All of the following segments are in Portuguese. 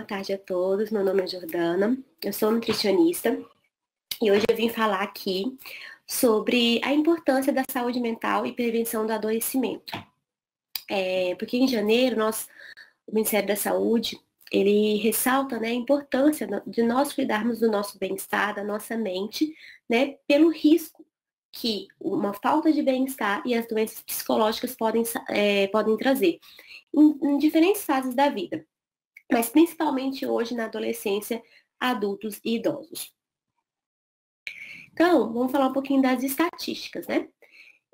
boa tarde a todos. Meu nome é Jordana, eu sou nutricionista e hoje eu vim falar aqui sobre a importância da saúde mental e prevenção do adoecimento. Porque em janeiro, o Ministério da Saúde, ele ressalta, né, a importância de nós cuidarmos do nosso bem-estar, da nossa mente, né, pelo risco que uma falta de bem-estar e as doenças psicológicas podem trazer em diferentes fases da vida, mas principalmente hoje na adolescência, adultos e idosos. Então, vamos falar um pouquinho das estatísticas, né?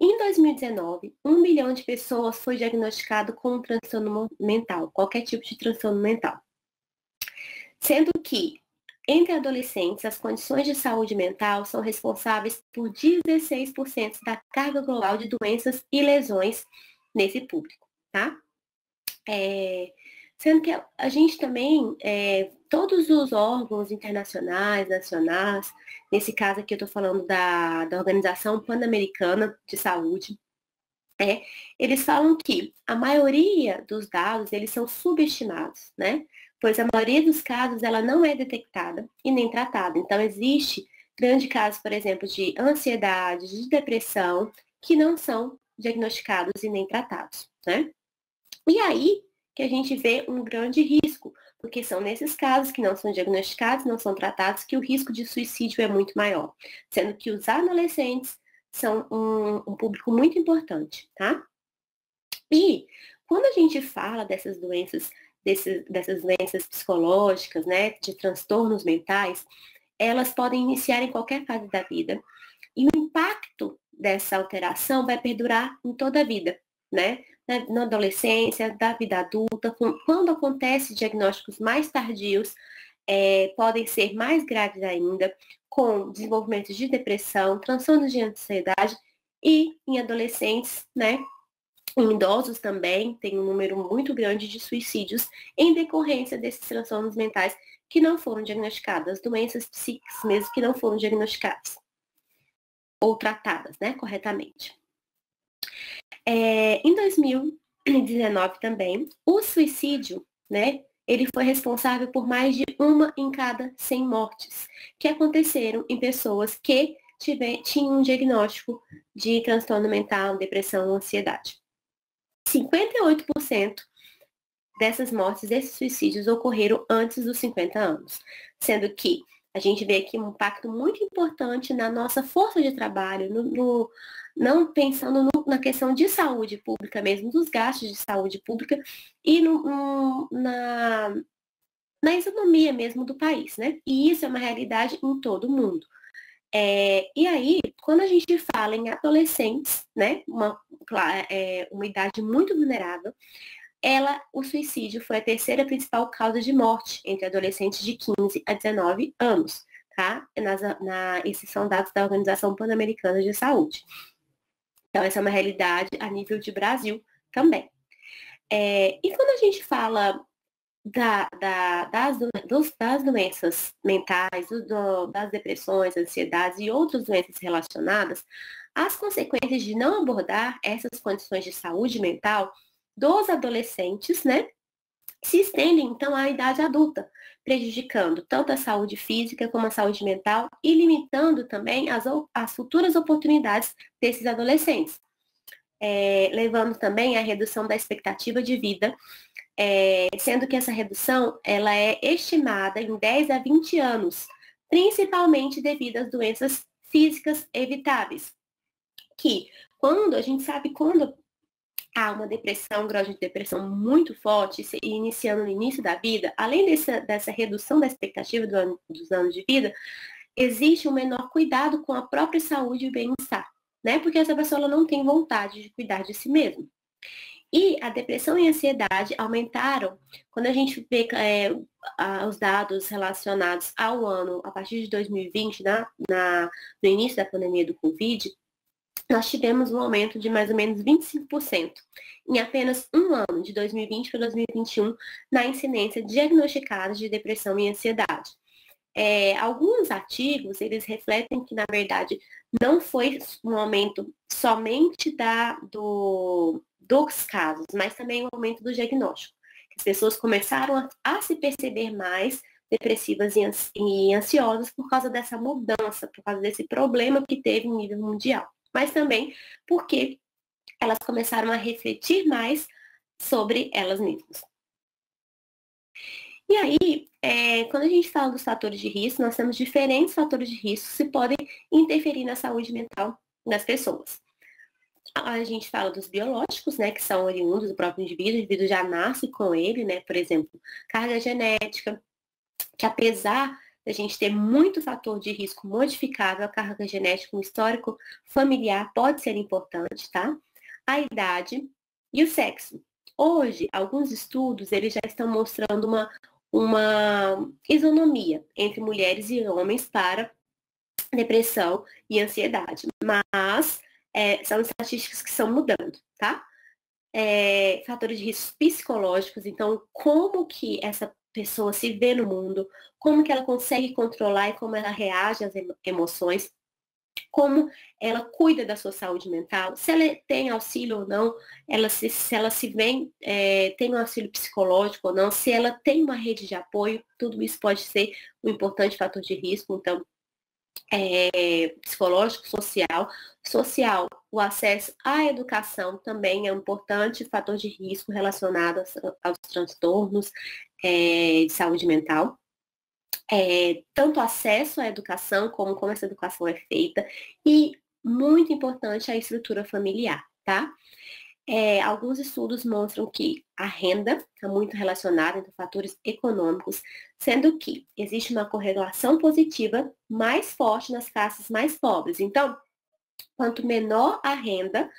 Em 2019, 1 milhão de pessoas foi diagnosticado com um transtorno mental, qualquer tipo de transtorno mental. Sendo que, entre adolescentes, as condições de saúde mental são responsáveis por 16% da carga global de doenças e lesões nesse público, tá? Sendo que a gente também, todos os órgãos internacionais, nacionais, nesse caso aqui eu estou falando da Organização Pan-Americana de Saúde, eles falam que a maioria dos dados, eles são subestimados, né? Pois a maioria dos casos, ela não é detectada e nem tratada. Então, existe grande caso, por exemplo, de ansiedade, de depressão, que não são diagnosticados e nem tratados, né? E aí que a gente vê um grande risco, porque são nesses casos que não são diagnosticados, não são tratados, que o risco de suicídio é muito maior, sendo que os adolescentes são um público muito importante, tá? E quando a gente fala dessas doenças, dessas doenças psicológicas, né, de transtornos mentais, elas podem iniciar em qualquer fase da vida, e o impacto dessa alteração vai perdurar em toda a vida, né? Na adolescência, da vida adulta, quando acontecem diagnósticos mais tardios, podem ser mais graves ainda, com desenvolvimento de depressão, transtornos de ansiedade e em adolescentes, né? Em idosos também tem um número muito grande de suicídios em decorrência desses transtornos mentais que não foram diagnosticados, doenças psíquicas mesmo que não foram diagnosticadas ou tratadas, né, corretamente. Em 2019 também, o suicídio, né, ele foi responsável por mais de 1 em cada 100 mortes que aconteceram em pessoas que tinham um diagnóstico de transtorno mental, depressão ou ansiedade. 58% dessas mortes, desses suicídios, ocorreram antes dos 50 anos, sendo que a gente vê aqui um impacto muito importante na nossa força de trabalho, não pensando na questão de saúde pública mesmo, dos gastos de saúde pública e na economia mesmo do país, né? E isso é uma realidade em todo o mundo. E aí, quando a gente fala em adolescentes, né, uma idade muito vulnerável, o suicídio foi a terceira principal causa de morte entre adolescentes de 15 a 19 anos, tá? Esses são dados da Organização Pan-Americana de Saúde. Então, essa é uma realidade a nível de Brasil também. E quando a gente fala das doenças mentais, das depressões, ansiedades e outras doenças relacionadas, as consequências de não abordar essas condições de saúde mental dos adolescentes, né, se estendem, então, à idade adulta, prejudicando tanto a saúde física como a saúde mental e limitando também as futuras oportunidades desses adolescentes, levando também à redução da expectativa de vida, sendo que essa redução ela é estimada em 10 a 20 anos, principalmente devido às doenças físicas evitáveis, que a gente sabe quando há uma depressão, um grau de depressão muito forte, iniciando no início da vida, além dessa redução da expectativa dos anos de vida, existe um menor cuidado com a própria saúde e bem-estar, né? Porque essa pessoa ela não tem vontade de cuidar de si mesma. E a depressão e a ansiedade aumentaram quando a gente vê os dados relacionados ao ano, a partir de 2020, no início da pandemia do Covid, nós tivemos um aumento de mais ou menos 25% em apenas um ano, de 2020 para 2021, na incidência diagnosticada de depressão e ansiedade. Alguns artigos, eles refletem que, na verdade, não foi um aumento somente dos casos, mas também um aumento do diagnóstico. As pessoas começaram a se perceber mais depressivas e ansiosas por causa dessa mudança, por causa desse problema que teve em nível mundial. Mas também porque elas começaram a refletir mais sobre elas mesmas. E aí, quando a gente fala dos fatores de risco, nós temos diferentes fatores de risco que podem interferir na saúde mental das pessoas. A gente fala dos biológicos, né, que são oriundos do próprio indivíduo, o indivíduo já nasce com ele, né, por exemplo, carga genética, que apesar da gente ter muito fator de risco modificável, a carga genética, um histórico familiar pode ser importante, tá? A idade e o sexo. Hoje, alguns estudos, eles já estão mostrando uma isonomia entre mulheres e homens para depressão e ansiedade, mas são estatísticas que estão mudando, tá? Fatores de risco psicológicos, então como que essa pessoa se vê no mundo, como que ela consegue controlar e como ela reage às emoções, como ela cuida da sua saúde mental, se ela tem auxílio ou não, se ela se vê, tem um auxílio psicológico ou não, se ela tem uma rede de apoio, tudo isso pode ser um importante fator de risco, então psicológico, social, o acesso à educação também é um importante fator de risco relacionado aos transtornos de saúde mental. Tanto acesso à educação, como essa educação é feita, e muito importante a estrutura familiar, tá? Alguns estudos mostram que a renda está muito relacionada entre fatores econômicos, sendo que existe uma correlação positiva mais forte nas classes mais pobres. Então, quanto menor a renda,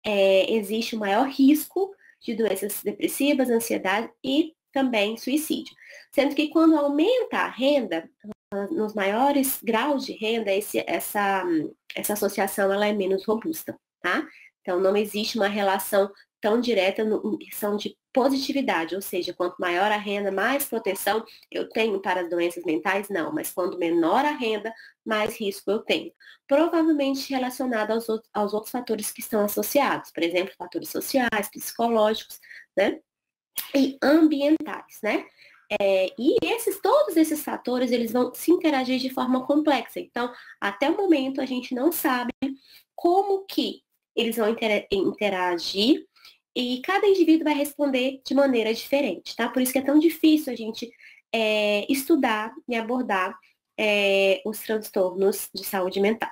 existe um maior risco de doenças depressivas, ansiedade e também suicídio. Sendo que quando aumenta a renda, nos maiores graus de renda, essa associação ela é menos robusta, tá? Então, não existe uma relação tão direta em questão de positividade, ou seja, quanto maior a renda, mais proteção eu tenho para as doenças mentais? Não, mas quando menor a renda, mais risco eu tenho. Provavelmente relacionado aos outros fatores que estão associados, por exemplo, fatores sociais, psicológicos, né? E ambientais, né? E todos esses fatores, eles vão se interagir de forma complexa. Então, até o momento, a gente não sabe como que eles vão interagir e cada indivíduo vai responder de maneira diferente, tá? Por isso que é tão difícil a gente estudar e abordar os transtornos de saúde mental.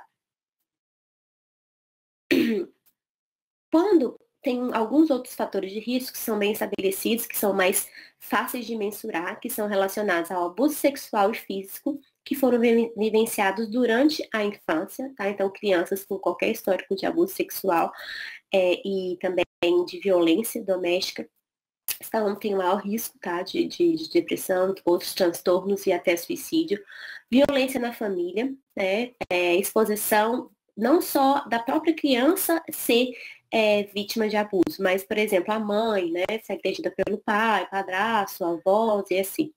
Quando tem alguns outros fatores de risco que são bem estabelecidos, que são mais fáceis de mensurar, que são relacionados ao abuso sexual e físico, que foram vivenciados durante a infância, tá? Então, crianças com qualquer histórico de abuso sexual e também de violência doméstica, têm maior risco, tá? De depressão, outros transtornos e até suicídio. Violência na família, né? Exposição não só da própria criança ser vítima de abuso, mas, por exemplo, a mãe, né, ser agredida pelo pai, padrasto, avós e assim.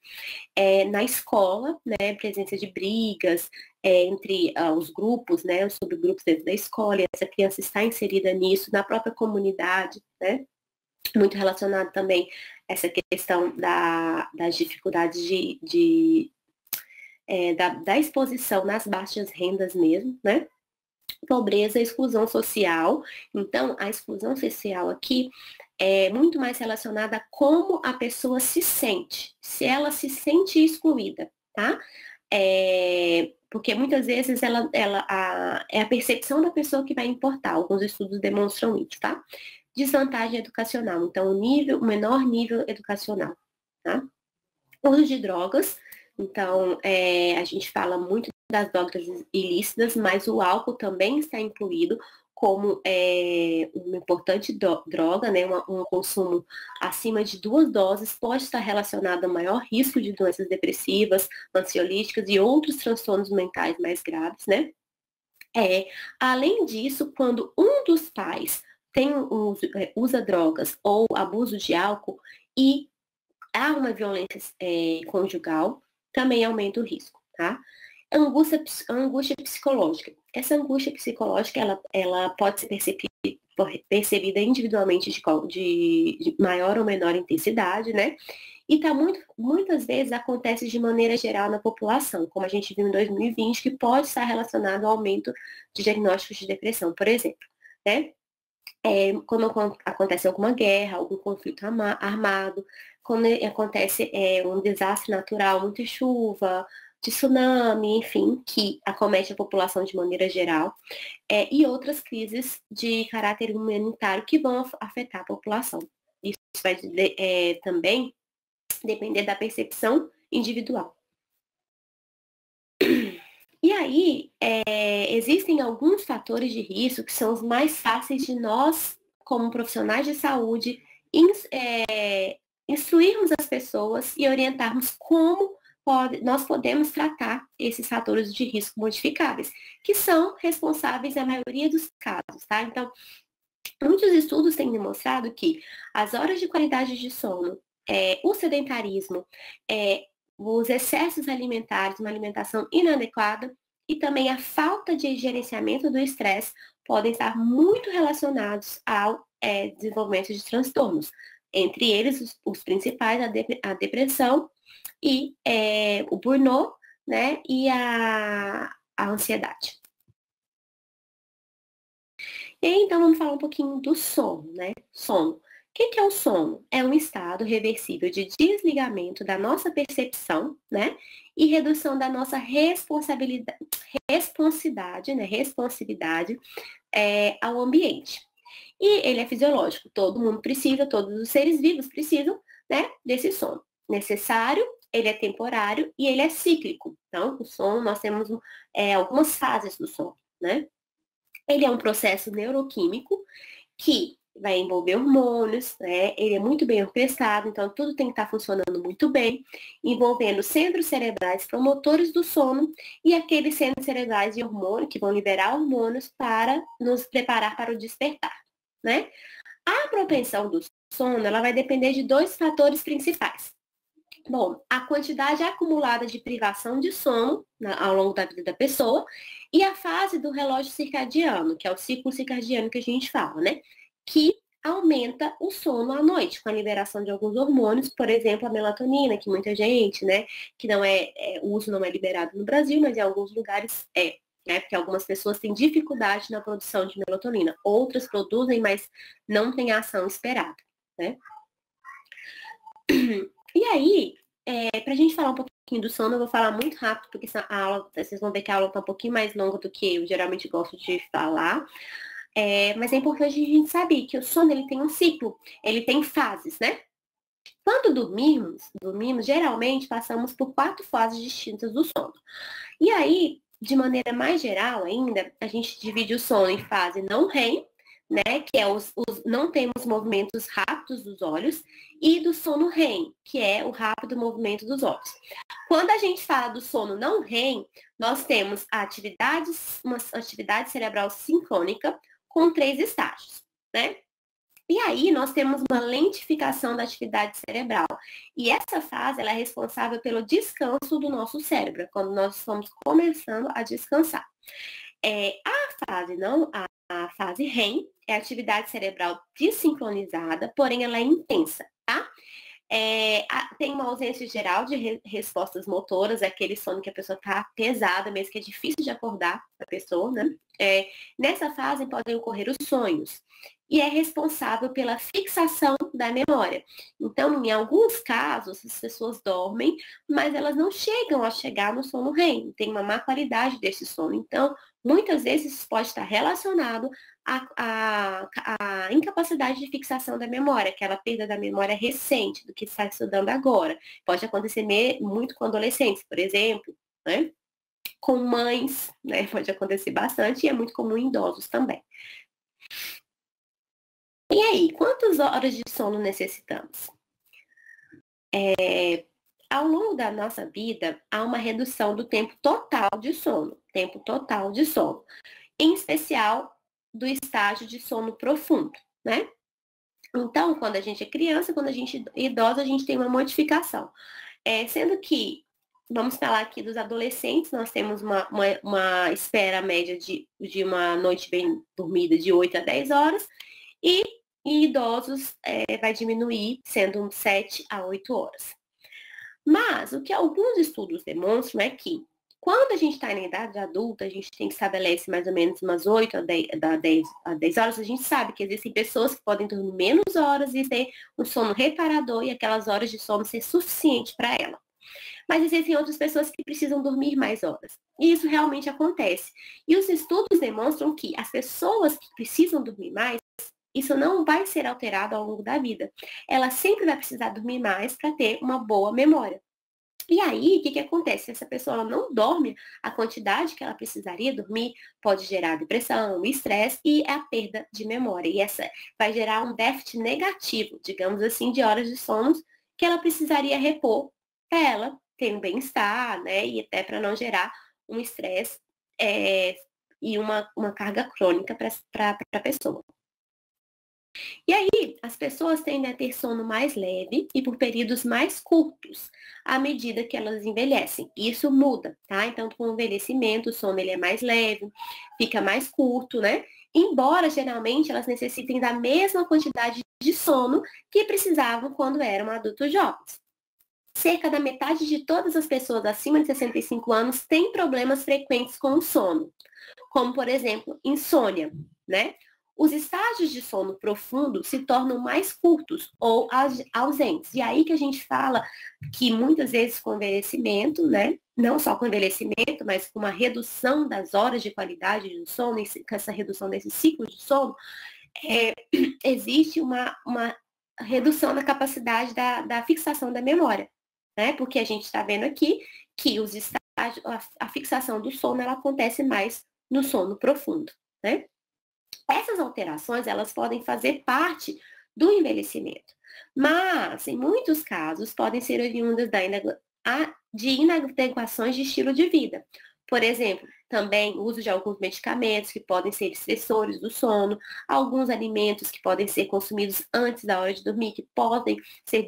Na escola, né, presença de brigas entre os grupos, né, os subgrupos dentro da escola, e essa criança está inserida nisso, na própria comunidade, né, muito relacionado também essa questão das dificuldades da exposição nas baixas rendas mesmo, né, pobreza e exclusão social. Então, a exclusão social aqui é muito mais relacionada a como a pessoa se sente, se ela se sente excluída, tá? Porque muitas vezes é a percepção da pessoa que vai importar. Alguns estudos demonstram isso, tá? Desvantagem educacional, então o menor nível educacional, tá? Uso de drogas, então a gente fala muito das drogas ilícitas, mas o álcool também está incluído como uma importante droga, né? Um consumo acima de 2 doses pode estar relacionado a maior risco de doenças depressivas, ansiolíticas e outros transtornos mentais mais graves, né? Além disso, quando um dos pais usa drogas ou abuso de álcool e há uma violência conjugal, também aumenta o risco, tá? Angústia psicológica. Essa angústia psicológica, ela pode ser percebida individualmente de maior ou menor intensidade, né? E muitas vezes acontece de maneira geral na população, como a gente viu em 2020, que pode estar relacionado ao aumento de diagnósticos de depressão, por exemplo, né? Quando acontece alguma guerra, algum conflito armado, quando acontece um desastre natural, muita chuva, tsunami, enfim, que acomete a população de maneira geral, e outras crises de caráter humanitário que vão afetar a população. Isso vai também depender da percepção individual. E aí, existem alguns fatores de risco que são os mais fáceis de nós, como profissionais de saúde, instruirmos as pessoas e orientarmos como nós podemos tratar esses fatores de risco modificáveis, que são responsáveis na maioria dos casos, tá? Então, muitos estudos têm demonstrado que as horas de qualidade de sono, o sedentarismo, os excessos alimentares, uma alimentação inadequada e também a falta de gerenciamento do estresse podem estar muito relacionados ao desenvolvimento de transtornos. Entre eles, os principais, a depressão e o burnout, né, e a ansiedade. E aí, então, vamos falar um pouquinho do sono, né? Sono. O que é o sono? É um estado reversível de desligamento da nossa percepção, né? E redução da nossa responsividade, né? Responsividade ao ambiente. E ele é fisiológico. Todo mundo precisa, todos os seres vivos precisam, né? Desse sono. Necessário, ele é temporário e ele é cíclico. Então, o sono, nós temos algumas fases do sono, né? Ele é um processo neuroquímico que vai envolver hormônios, né? Ele é muito bem orquestrado, então tudo tem que estar funcionando muito bem, envolvendo centros cerebrais promotores do sono e aqueles centros cerebrais de hormônio que vão liberar hormônios para nos preparar para o despertar, né? A propensão do sono, ela vai depender de dois fatores principais. Bom, a quantidade acumulada de privação de sono ao longo da vida da pessoa e a fase do relógio circadiano, que é o ciclo circadiano que a gente fala, né? Que aumenta o sono à noite, com a liberação de alguns hormônios, por exemplo, a melatonina, que muita gente, né, que não o uso não é liberado no Brasil, mas em alguns lugares né? Porque algumas pessoas têm dificuldade na produção de melatonina, outras produzem, mas não têm a ação esperada, né? E aí, pra gente falar um pouquinho do sono, eu vou falar muito rápido, porque a aula, vocês vão ver que a aula tá um pouquinho mais longa do que eu geralmente gosto de falar. Mas é importante a gente saber que o sono, ele tem um ciclo, ele tem fases, né? Quando dormimos, geralmente passamos por 4 fases distintas do sono. E aí, de maneira mais geral ainda, a gente divide o sono em fase não REM, né, que é não temos movimentos rápidos dos olhos, e do sono REM, que é o rápido movimento dos olhos. Quando a gente fala do sono não REM, nós temos uma atividade cerebral sincrônica com 3 estágios, né? E aí nós temos uma lentificação da atividade cerebral. E essa fase ela é responsável pelo descanso do nosso cérebro, quando nós estamos começando a descansar. A fase REM é a atividade cerebral desincronizada, porém ela é intensa, tá? Tem uma ausência geral de respostas motoras, aquele sono que a pessoa tá pesada, mesmo que é difícil de acordar a pessoa, né? Nessa fase podem ocorrer os sonhos e é responsável pela fixação da memória. Então, em alguns casos, as pessoas dormem, mas elas não chegam a chegar no sono REM, tem uma má qualidade desse sono. Então, muitas vezes isso pode estar relacionado a incapacidade de fixação da memória, aquela perda da memória recente, do que está estudando agora. Pode acontecer muito com adolescentes, por exemplo, né? Com mães, né? Pode acontecer bastante e é muito comum em idosos também. E aí, quantas horas de sono necessitamos? Ao longo da nossa vida, há uma redução do tempo total de sono, em especial do estágio de sono profundo, né? Então, quando a gente é criança, quando a gente é idosa, a gente tem uma modificação. Sendo que vamos falar aqui dos adolescentes, nós temos uma espera média de uma noite bem dormida de 8 a 10 horas, e em idosos vai diminuir, sendo 7 a 8 horas. Mas o que alguns estudos demonstram é que quando a gente está em idade adulta, a gente tem que estabelecer mais ou menos umas 8 a 10 horas. A gente sabe que existem pessoas que podem dormir menos horas e ter um sono reparador e aquelas horas de sono ser suficiente para ela. Mas existem outras pessoas que precisam dormir mais horas. E isso realmente acontece. E os estudos demonstram que as pessoas que precisam dormir mais, isso não vai ser alterado ao longo da vida. Ela sempre vai precisar dormir mais para ter uma boa memória. E aí, o que acontece? Se essa pessoa ela não dorme a quantidade que ela precisaria dormir, pode gerar depressão, estresse e a perda de memória. E essa vai gerar um déficit negativo, digamos assim, de horas de sono que ela precisaria repor para ela ter um bem-estar, né? E até para não gerar um estresse e uma carga crônica para a pessoa. E aí, as pessoas tendem a ter sono mais leve e por períodos mais curtos, à medida que elas envelhecem. Isso muda, tá? Então, com o envelhecimento, o sono ele é mais leve, fica mais curto, né? Embora, geralmente, elas necessitem da mesma quantidade de sono que precisavam quando eram adultos jovens. Cerca da metade de todas as pessoas acima de 65 anos têm problemas frequentes com o sono, como, por exemplo, insônia, né? Os estágios de sono profundo se tornam mais curtos ou ausentes. E aí que a gente fala que muitas vezes com o envelhecimento, né? Não só com o envelhecimento, mas com uma redução das horas de qualidade do sono, com essa redução desse ciclo de sono, existe uma redução da capacidade da fixação da memória, né? Porque a gente está vendo aqui que os estágios, a fixação do sono, ela acontece mais no sono profundo, né? Essas alterações, elas podem fazer parte do envelhecimento, mas, em muitos casos, podem ser oriundas de inadequações de estilo de vida. Por exemplo, também o uso de alguns medicamentos que podem ser estressores do sono, alguns alimentos que podem ser consumidos antes da hora de dormir, que podem ser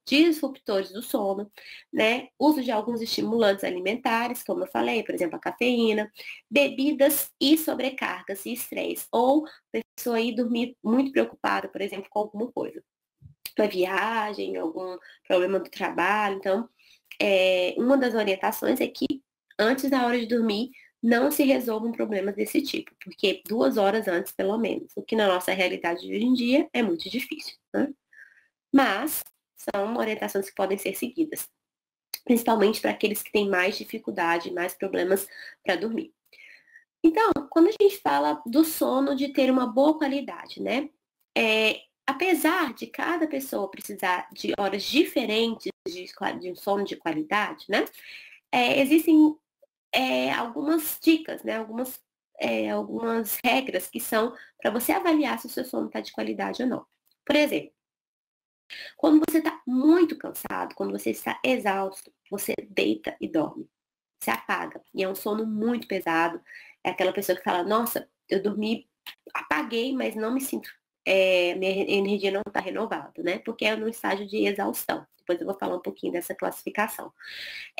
disruptores do sono, né? Uso de alguns estimulantes alimentares, como eu falei, por exemplo, a cafeína, bebidas e sobrecargas e estresse, ou pessoa aí dormir muito preocupada, por exemplo, com alguma coisa, uma viagem, algum problema do trabalho. Então, uma das orientações é que antes da hora de dormir, não se resolvam problemas desse tipo, porque 2 horas antes, pelo menos, o que na nossa realidade de hoje em dia é muito difícil, né? Mas são orientações que podem ser seguidas, principalmente para aqueles que têm mais dificuldade, mais problemas para dormir. Então, quando a gente fala do sono de ter uma boa qualidade, né? Apesar de cada pessoa precisar de horas diferentes de um sono de qualidade, né? Existem algumas dicas, né? Algumas regras que são para você avaliar se o seu sono está de qualidade ou não. Por exemplo, quando você está muito cansado, quando você está exausto, você deita e dorme. Você apaga. E é um sono muito pesado. É aquela pessoa que fala, nossa, eu dormi, apaguei, mas não me sinto, minha energia não está renovada, né? Porque é no estágio de exaustão. Depois eu vou falar um pouquinho dessa classificação.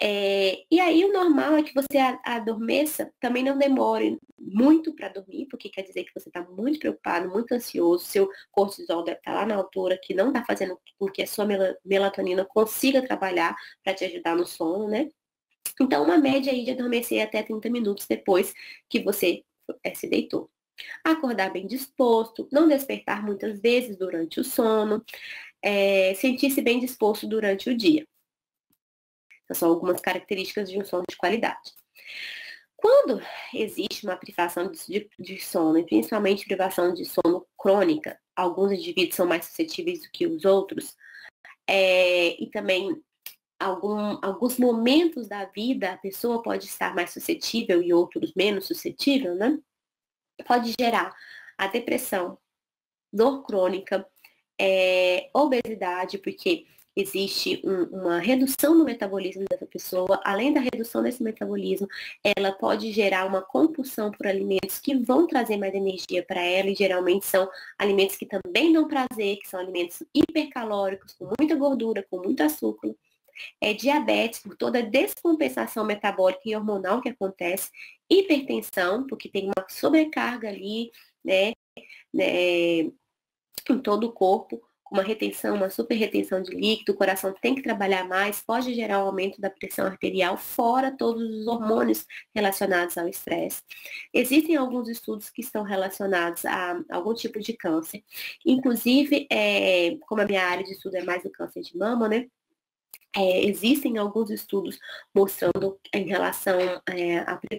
E aí o normal é que você adormeça, também não demore muito para dormir, porque quer dizer que você está muito preocupado, muito ansioso, seu cortisol deve estar lá na altura, que não está fazendo com que a sua melatonina consiga trabalhar para te ajudar no sono, né? Então, uma média aí de adormecer até 30 minutos depois que você se deitou. Acordar bem disposto, não despertar muitas vezes durante o sono, sentir-se bem disposto durante o dia. Essas são algumas características de um sono de qualidade. Quando existe uma privação de sono, e principalmente privação de sono crônica, alguns indivíduos são mais suscetíveis do que os outros, e também alguns momentos da vida a pessoa pode estar mais suscetível e outros menos suscetível, né? Pode gerar a depressão, dor crônica, obesidade, porque existe uma redução no metabolismo dessa pessoa. Além da redução desse metabolismo, ela pode gerar uma compulsão por alimentos que vão trazer mais energia para ela, e geralmente são alimentos que também dão prazer, que são alimentos hipercalóricos, com muita gordura, com muito açúcar, Diabetes, por toda a descompensação metabólica e hormonal que acontece, hipertensão, porque tem uma sobrecarga ali, né, em todo o corpo, com uma retenção, uma super retenção de líquido, o coração tem que trabalhar mais, pode gerar um aumento da pressão arterial, fora todos os hormônios relacionados ao estresse. Existem alguns estudos que estão relacionados a algum tipo de câncer, inclusive, como a minha área de estudo é mais o câncer de mama, né? Existem alguns estudos mostrando em relação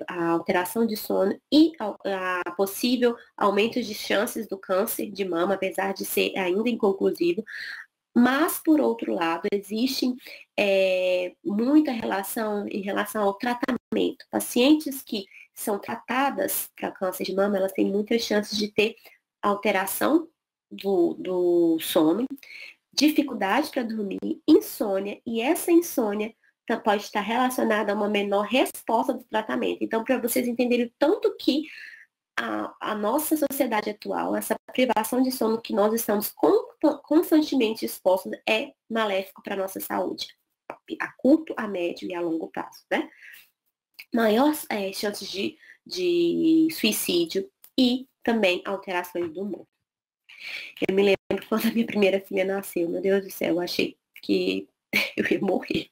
à alteração de sono e a possível aumento de chances do câncer de mama, apesar de ser ainda inconclusivo. Mas, por outro lado, existe muita relação em relação ao tratamento. Pacientes que são tratadas para câncer de mama, elas têm muitas chances de ter alteração do sono, dificuldade para dormir, insônia, e essa insônia pode estar relacionada a uma menor resposta do tratamento. Então, para vocês entenderem o tanto que a nossa sociedade atual, essa privação de sono que nós estamos constantemente expostos, é maléfico para a nossa saúde, a curto, a médio e a longo prazo, né? Maior chances de suicídio e também alterações do humor. Eu me lembro quando a minha primeira filha nasceu, meu Deus do céu, eu achei que eu ia morrer.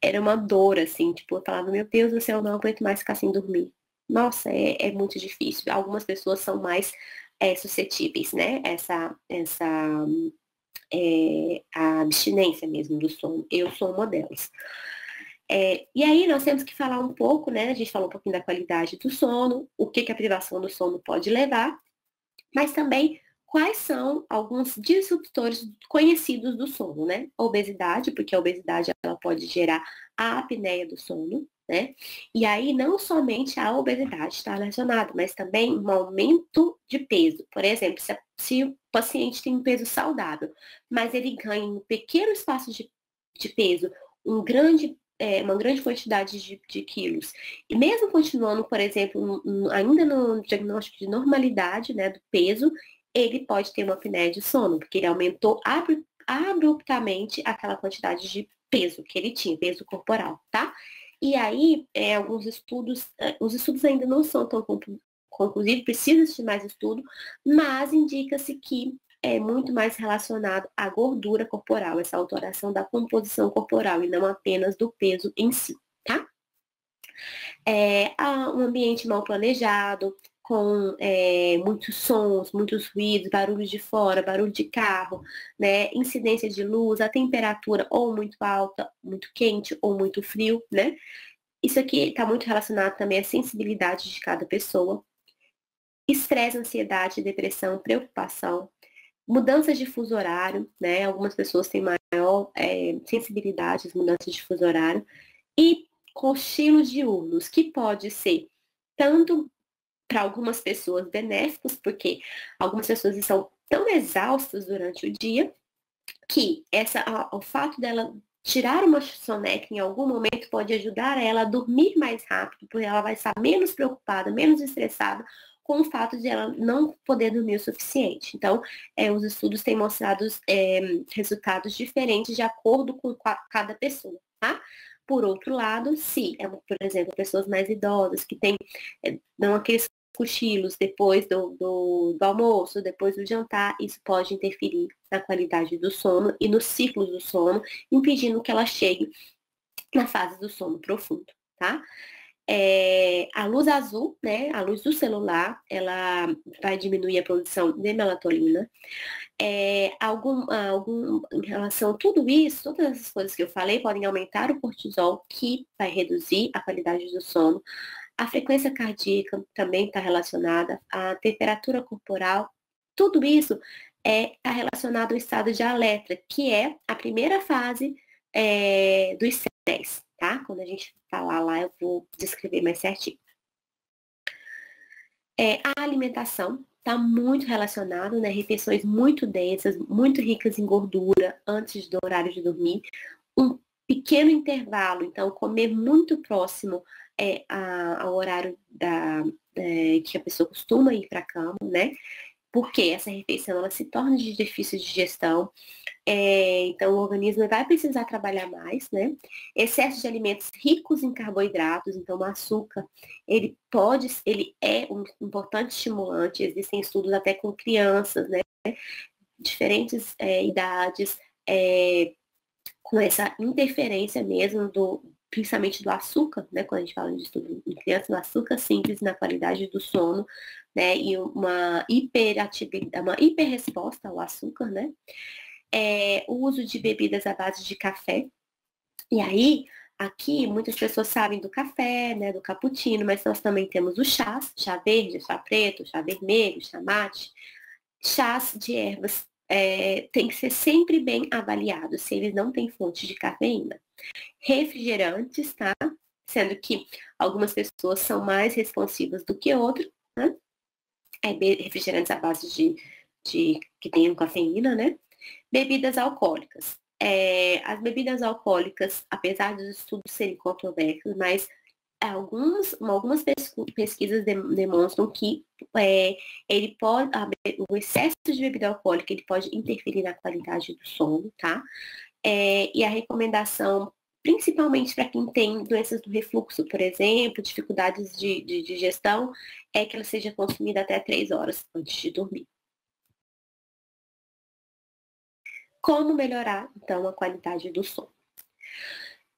Era uma dor, assim, tipo, eu falava, meu Deus do céu, eu não aguento mais ficar sem dormir. Nossa, é muito difícil. Algumas pessoas são mais suscetíveis, né? A abstinência mesmo do sono. Eu sou uma delas. E aí nós temos que falar um pouco, né? A gente falou um pouquinho da qualidade do sono, o que a privação do sono pode levar, mas também quais são alguns disruptores conhecidos do sono, né? A obesidade, porque a obesidade ela pode gerar a apneia do sono, né? E aí não somente a obesidade está relacionada, mas também um aumento de peso. Por exemplo, se o paciente tem um peso saudável, mas ele ganha um pequeno espaço de peso, uma grande quantidade de quilos. E mesmo continuando, por exemplo, ainda no diagnóstico de normalidade, né, do peso, ele pode ter uma apneia de sono, porque ele aumentou abruptamente aquela quantidade de peso que ele tinha, peso corporal, tá? E aí, alguns estudos, os estudos ainda não são tão conclusivos, precisa de mais estudo, mas indica-se que é muito mais relacionado à gordura corporal, essa alteração da composição corporal e não apenas do peso em si, tá? Um ambiente mal planejado, com muitos sons, muitos ruídos, barulho de fora, barulho de carro, né? Incidência de luz, a temperatura ou muito alta, muito quente ou muito frio, né? Isso aqui está muito relacionado também à sensibilidade de cada pessoa. Estresse, ansiedade, depressão, preocupação, mudanças de fuso horário, né? Algumas pessoas têm maior sensibilidade às mudanças de fuso horário. E cochilos diurnos, que pode ser tanto para algumas pessoas benéficos, porque algumas pessoas estão tão exaustas durante o dia, que o fato dela tirar uma soneca em algum momento pode ajudar ela a dormir mais rápido, porque ela vai estar menos preocupada, menos estressada com o fato de ela não poder dormir o suficiente. Então, os estudos têm mostrado resultados diferentes de acordo com cada pessoa, tá? Por outro lado, se, por exemplo, pessoas mais idosas que dão aqueles cochilos depois do almoço, depois do jantar, isso pode interferir na qualidade do sono e nos ciclos do sono, impedindo que ela chegue na fase do sono profundo, tá? A luz azul, né, a luz do celular, ela vai diminuir a produção de melatonina. Em relação a tudo isso, todas essas coisas que eu falei podem aumentar o cortisol, que vai reduzir a qualidade do sono. A frequência cardíaca também está relacionada, a temperatura corporal, tudo isso está relacionado ao estado de alerta, que é a primeira fase do estresse, tá? Quando a gente falar lá, eu vou descrever mais certinho. A alimentação está muito relacionado, né? Refeições muito densas, muito ricas em gordura antes do horário de dormir. Um pequeno intervalo, então comer muito próximo ao horário que a pessoa costuma ir para a cama, né? porque essa refeição ela se torna de difícil digestão, então o organismo vai precisar trabalhar mais, né? Excesso de alimentos ricos em carboidratos, então o açúcar, ele é um importante estimulante, existem estudos até com crianças, né? Diferentes idades, com essa interferência mesmo principalmente do açúcar, né, quando a gente fala de estudo em crianças, do açúcar simples na qualidade do sono, né, e uma hiperatividade, uma hiperresposta ao açúcar, né, o uso de bebidas à base de café, e aí, aqui, muitas pessoas sabem do café, né, do cappuccino, mas nós também temos os chás, chá verde, chá preto, chá vermelho, chá mate, chás de ervas tem que ser sempre bem avaliados se eles não têm fonte de cafeína. Refrigerantes, tá? Sendo que algumas pessoas são mais responsivas do que outras, né? Refrigerantes à base de que tenham cafeína, né? Bebidas alcoólicas. As bebidas alcoólicas, apesar dos estudos serem controversos, mas algumas pesquisas demonstram que o excesso de bebida alcoólica ele pode interferir na qualidade do sono, tá? E a recomendação, principalmente para quem tem doenças do refluxo, por exemplo, dificuldades de digestão, é que ela seja consumida até 3 horas antes de dormir. Como melhorar, então, a qualidade do sono?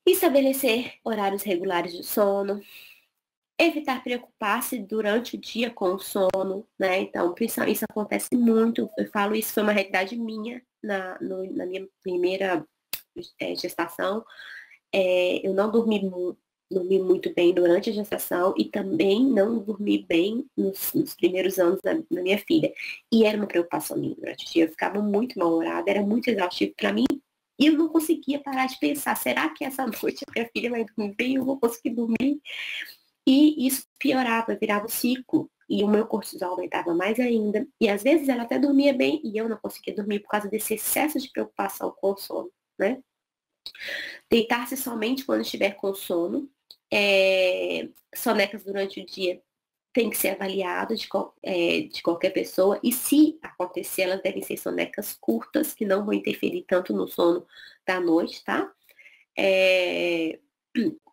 Estabelecer horários regulares de sono, evitar preocupar-se durante o dia com o sono, né? Então, isso acontece muito. Eu falo isso foi uma realidade minha na minha primeira gestação. Eu não dormi muito bem durante a gestação e também não dormi bem nos primeiros anos da minha filha. E era uma preocupação minha durante o dia. Eu ficava muito mal-humorada, era muito exaustivo para mim. E eu não conseguia parar de pensar, será que essa noite a minha filha vai dormir bem? Eu vou conseguir dormir? E isso piorava, virava um ciclo. E o meu cortisol aumentava mais ainda. E às vezes ela até dormia bem e eu não conseguia dormir por causa desse excesso de preocupação com o sono, né? Deitar-se somente quando estiver com sono. Sonecas durante o dia tem que ser avaliado de qualquer pessoa. E se acontecer, elas devem ser sonecas curtas, que não vão interferir tanto no sono da noite, tá?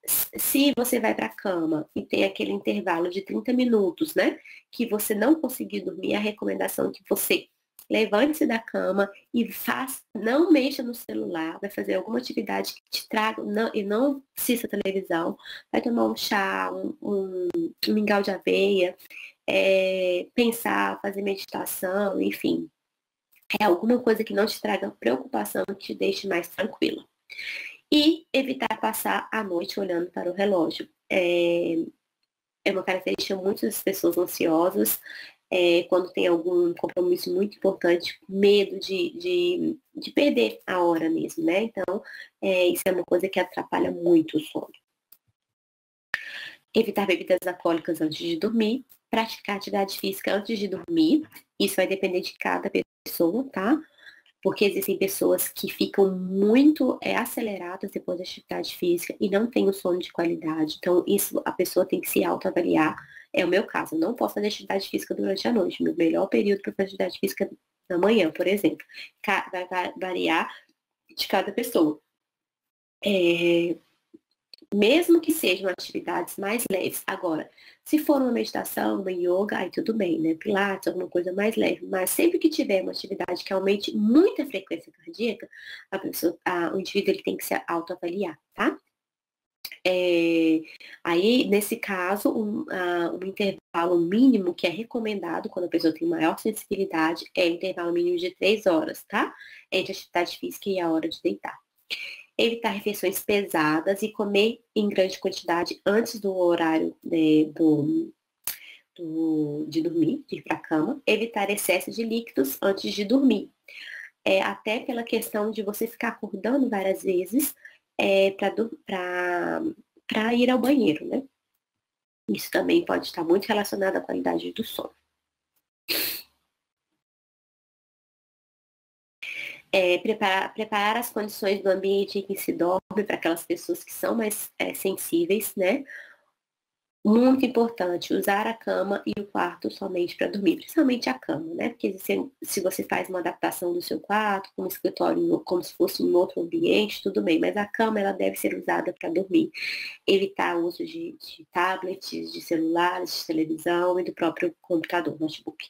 Se você vai para a cama e tem aquele intervalo de 30 minutos, né, que você não conseguir dormir, a recomendação é que você levante-se da cama e não mexa no celular, vai fazer alguma atividade que te traga, e não assista televisão, vai tomar um chá, um mingau de aveia, pensar, fazer meditação, enfim. É alguma coisa que não te traga preocupação, que te deixe mais tranquila. E evitar passar a noite olhando para o relógio. É uma característica de muitas pessoas ansiosas, quando tem algum compromisso muito importante, medo de perder a hora mesmo, né? Então, isso é uma coisa que atrapalha muito o sono. Evitar bebidas alcoólicas antes de dormir, praticar atividade física antes de dormir, isso vai depender de cada pessoa, tá? Porque existem pessoas que ficam muito aceleradas depois da atividade física e não têm o sono de qualidade. Então, isso a pessoa tem que se autoavaliar. É o meu caso, eu não posso fazer atividade física durante a noite. Meu melhor período para fazer atividade física na manhã, por exemplo. Vai variar de cada pessoa. Mesmo que sejam atividades mais leves. Agora, se for uma meditação, uma yoga, aí tudo bem, né? Pilates, alguma coisa mais leve. Mas sempre que tiver uma atividade que aumente muito a frequência cardíaca, o indivíduo ele tem que se autoavaliar, tá? Aí, nesse caso, um intervalo mínimo que é recomendado quando a pessoa tem maior sensibilidade é o intervalo mínimo de 3 horas, tá? Entre a atividade física e a hora de deitar. Evitar refeições pesadas e comer em grande quantidade antes do horário de dormir, de ir para a cama. Evitar excesso de líquidos antes de dormir. Até pela questão de você ficar acordando várias vezes para ir ao banheiro, né? Isso também pode estar muito relacionado à qualidade do sono. Preparar as condições do ambiente em que se dorme para aquelas pessoas que são mais sensíveis, né? Muito importante usar a cama e o quarto somente para dormir, principalmente a cama, né? Porque se você faz uma adaptação do seu quarto, como escritório, como se fosse em outro ambiente, tudo bem, mas a cama ela deve ser usada para dormir. Evitar o uso de tablets, de celulares, de televisão e do próprio computador, notebook.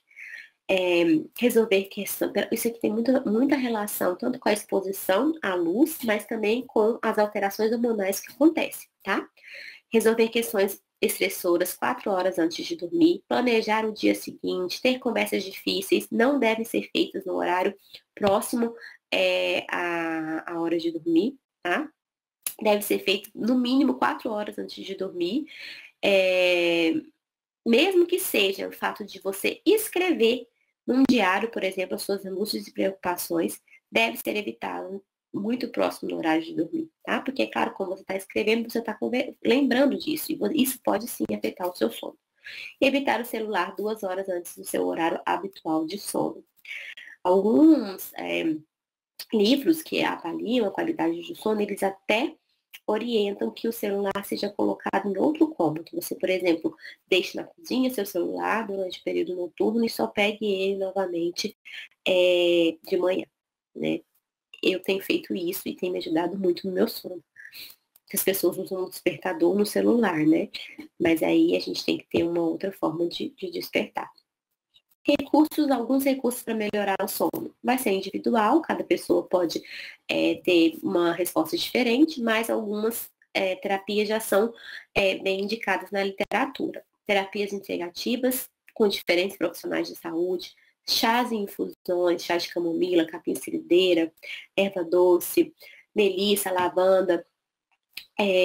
Resolver questão, isso aqui tem muita relação tanto com a exposição à luz, mas também com as alterações hormonais que acontecem, tá? Resolver questões estressoras 4 horas antes de dormir, planejar o dia seguinte, ter conversas difíceis, não devem ser feitas no horário próximo à hora de dormir, tá? Deve ser feito no mínimo 4 horas antes de dormir, mesmo que seja o fato de você escrever num diário, por exemplo, as suas angústias e preocupações, deve ser evitado muito próximo do horário de dormir, tá? Porque, é claro, quando você está escrevendo, você está lembrando disso, e isso pode sim afetar o seu sono. Evitar o celular 2 horas antes do seu horário habitual de sono. Alguns livros que avaliam a qualidade do sono, eles até orientam que o celular seja colocado em outro cômodo. Você, por exemplo, deixe na cozinha seu celular durante o período noturno e só pegue ele novamente de manhã, né? Eu tenho feito isso e tem me ajudado muito no meu sono. As pessoas usam um despertador no celular, né? Mas aí a gente tem que ter uma outra forma de despertar. Alguns recursos para melhorar o sono. Vai ser individual, cada pessoa pode ter uma resposta diferente, mas algumas terapias já são bem indicadas na literatura. Terapias integrativas com diferentes profissionais de saúde, chás e infusões, chá de camomila, capim-sirideira, erva doce, melissa, lavanda,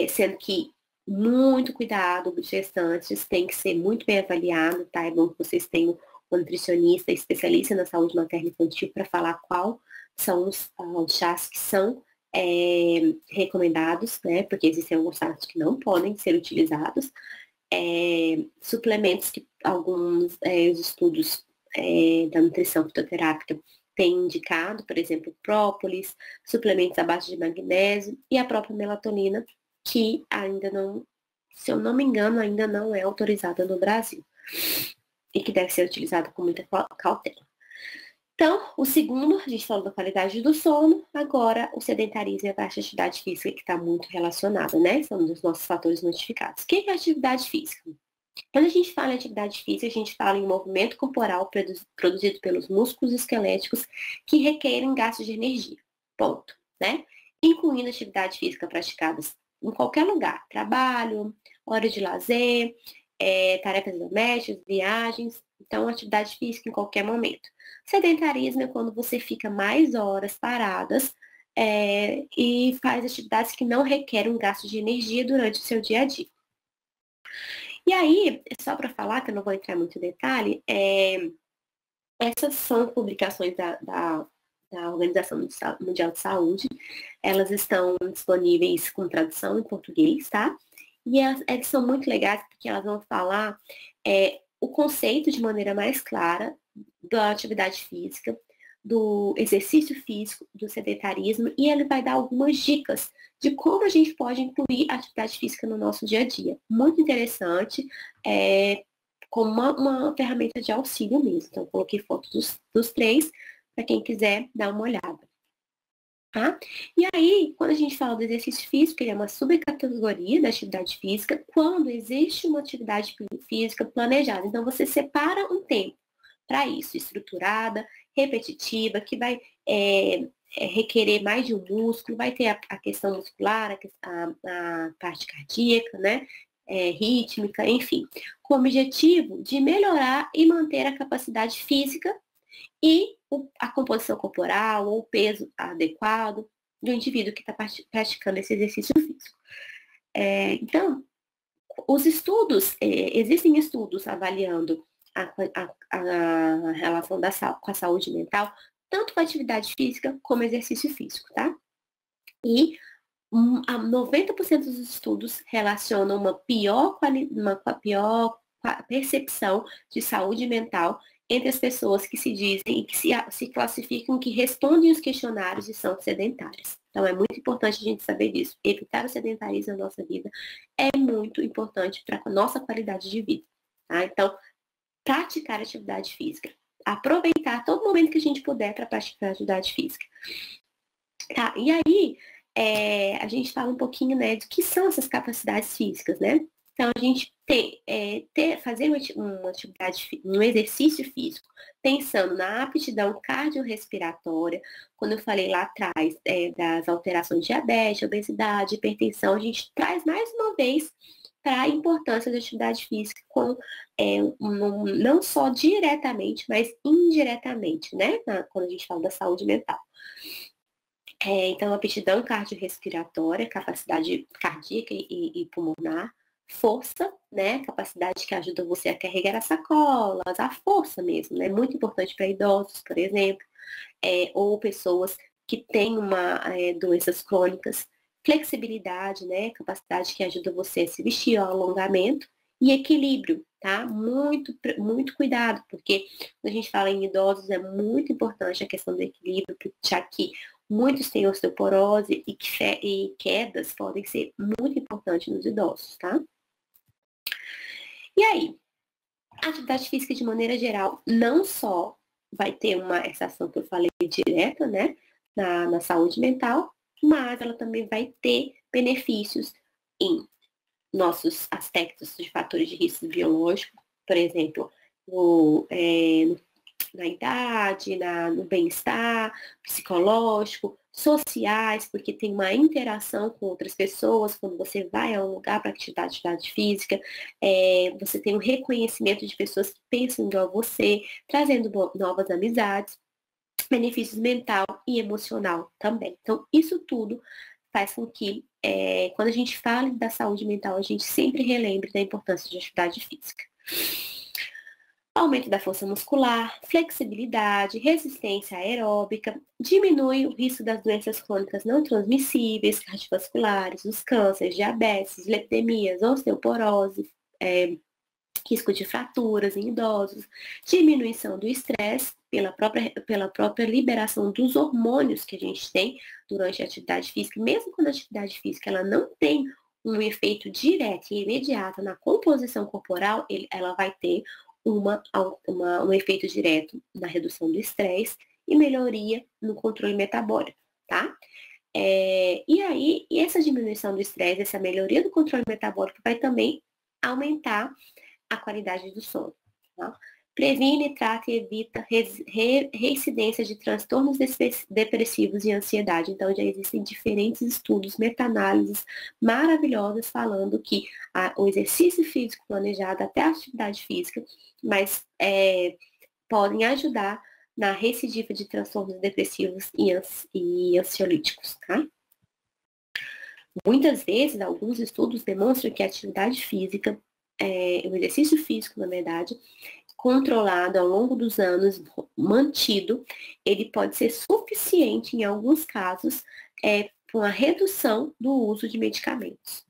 sendo que muito cuidado, gestantes, tem que ser muito bem avaliado, tá? É bom que vocês tenham um nutricionista especialista na saúde materna e infantil para falar qual são os chás que são recomendados, né? Porque existem alguns chás que não podem ser utilizados. Suplementos que alguns estudos da nutrição fitoterápica têm indicado, por exemplo, própolis, suplementos à base de magnésio e a própria melatonina, que ainda não, se eu não me engano, ainda não é autorizada no Brasil e que deve ser utilizada com muita cautela. Então, o segundo, a gente falou da qualidade do sono, agora o sedentarismo e a baixa atividade física, que está muito relacionada, né? São um dos nossos fatores notificados. O que é atividade física? Quando a gente fala em atividade física, a gente fala em movimento corporal produzido pelos músculos esqueléticos que requerem gastos de energia. Ponto, né? Incluindo atividade física praticadas em qualquer lugar, trabalho, hora de lazer, tarefas domésticas, viagens, então atividade física em qualquer momento. Sedentarismo é quando você fica mais horas paradas e faz atividades que não requerem um gasto de energia durante o seu dia a dia. E aí, só para falar, que eu não vou entrar muito em detalhe, essas são publicações da Organização Mundial de Saúde, elas estão disponíveis com tradução em português, tá? E elas são muito legais porque elas vão falar o conceito de maneira mais clara da atividade física, do exercício físico, do sedentarismo, e ele vai dar algumas dicas de como a gente pode incluir a atividade física no nosso dia a dia. Muito interessante, como uma ferramenta de auxílio mesmo. Então, coloquei fotos dos três para quem quiser dar uma olhada. Tá? E aí, quando a gente fala do exercício físico, ele é uma subcategoria da atividade física, quando existe uma atividade física planejada. Então, você separa um tempo para isso, estruturada, repetitiva, que vai requerer mais de um músculo, vai ter a questão muscular, a parte cardíaca, né? Rítmica, enfim, com o objetivo de melhorar e manter a capacidade física e a composição corporal ou o peso adequado do indivíduo que está praticando esse exercício físico. Então, os estudos, existem estudos avaliando a relação com a saúde mental, tanto com a atividade física como exercício físico, tá? E 90% dos estudos relacionam uma pior percepção de saúde mental entre as pessoas que se dizem e que se classificam, que respondem os questionários e são sedentárias. Então, é muito importante a gente saber disso. Evitar o sedentarismo na nossa vida é muito importante para a nossa qualidade de vida. Tá? Então, praticar atividade física. Aproveitar todo momento que a gente puder para praticar atividade física. Tá, e aí, a gente fala um pouquinho, né, do que são essas capacidades físicas, né? Então, a gente fazer uma atividade, um exercício físico, pensando na aptidão cardiorrespiratória, quando eu falei lá atrás das alterações de diabetes, obesidade, hipertensão, a gente traz mais uma vez para a importância da atividade física, não só diretamente, mas indiretamente, né? Quando a gente fala da saúde mental. Então, aptidão cardiorrespiratória, capacidade cardíaca e pulmonar, força, né? Capacidade que ajuda você a carregar as sacolas, a força mesmo, né? Muito importante para idosos, por exemplo, ou pessoas que têm doenças crônicas. Flexibilidade, né? Capacidade que ajuda você a se vestir, o alongamento. E equilíbrio, tá? Muito, muito cuidado, porque quando a gente fala em idosos é muito importante a questão do equilíbrio, já que muitos têm osteoporose e quedas podem ser muito importantes nos idosos, tá? E aí, a atividade física de maneira geral não só vai ter essa ação que eu falei direta, né, na saúde mental, mas ela também vai ter benefícios em nossos aspectos de fatores de risco biológico, por exemplo, na idade, no bem-estar psicológico, sociais, porque tem uma interação com outras pessoas, quando você vai a um lugar para atividade física, você tem um reconhecimento de pessoas que pensam igual a você, trazendo novas amizades, benefícios mental e emocional também. Então, isso tudo faz com que, quando a gente fala da saúde mental, a gente sempre relembre da importância de atividade física. Aumento da força muscular, flexibilidade, resistência aeróbica, diminui o risco das doenças crônicas não transmissíveis, cardiovasculares, os cânceres, diabetes, leptemias, osteoporose, risco de fraturas em idosos, diminuição do estresse pela própria liberação dos hormônios que a gente tem durante a atividade física, mesmo quando a atividade física ela não tem um efeito direto e imediato na composição corporal, ela vai ter um efeito direto na redução do estresse e melhoria no controle metabólico, tá? E essa diminuição do estresse, essa melhoria do controle metabólico vai também aumentar a qualidade do sono, tá? Previne, trata e evita reincidência de transtornos depressivos e ansiedade. Então, já existem diferentes estudos, meta-análises maravilhosas falando que o exercício físico planejado, até a atividade física, mas podem ajudar na recidiva de transtornos depressivos e ansiolíticos, tá? Muitas vezes, alguns estudos demonstram que a atividade física, o exercício físico, na verdade, controlado ao longo dos anos, mantido, ele pode ser suficiente em alguns casos com a redução do uso de medicamentos.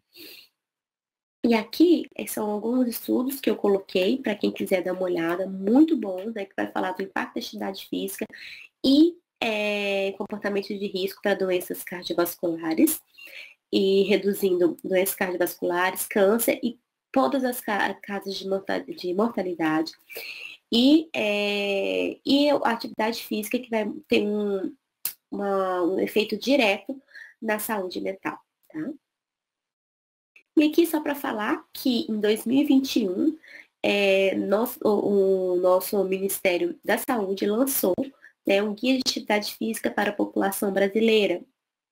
E aqui são alguns estudos que eu coloquei para quem quiser dar uma olhada, muito bons, né, que vai falar do impacto da atividade física e comportamento de risco para doenças cardiovasculares e reduzindo doenças cardiovasculares, câncer e todas as causas de mortalidade. E a atividade física que vai ter um efeito direto na saúde mental, tá? E aqui só para falar que em 2021, o nosso Ministério da Saúde lançou, né, um guia de atividade física para a população brasileira,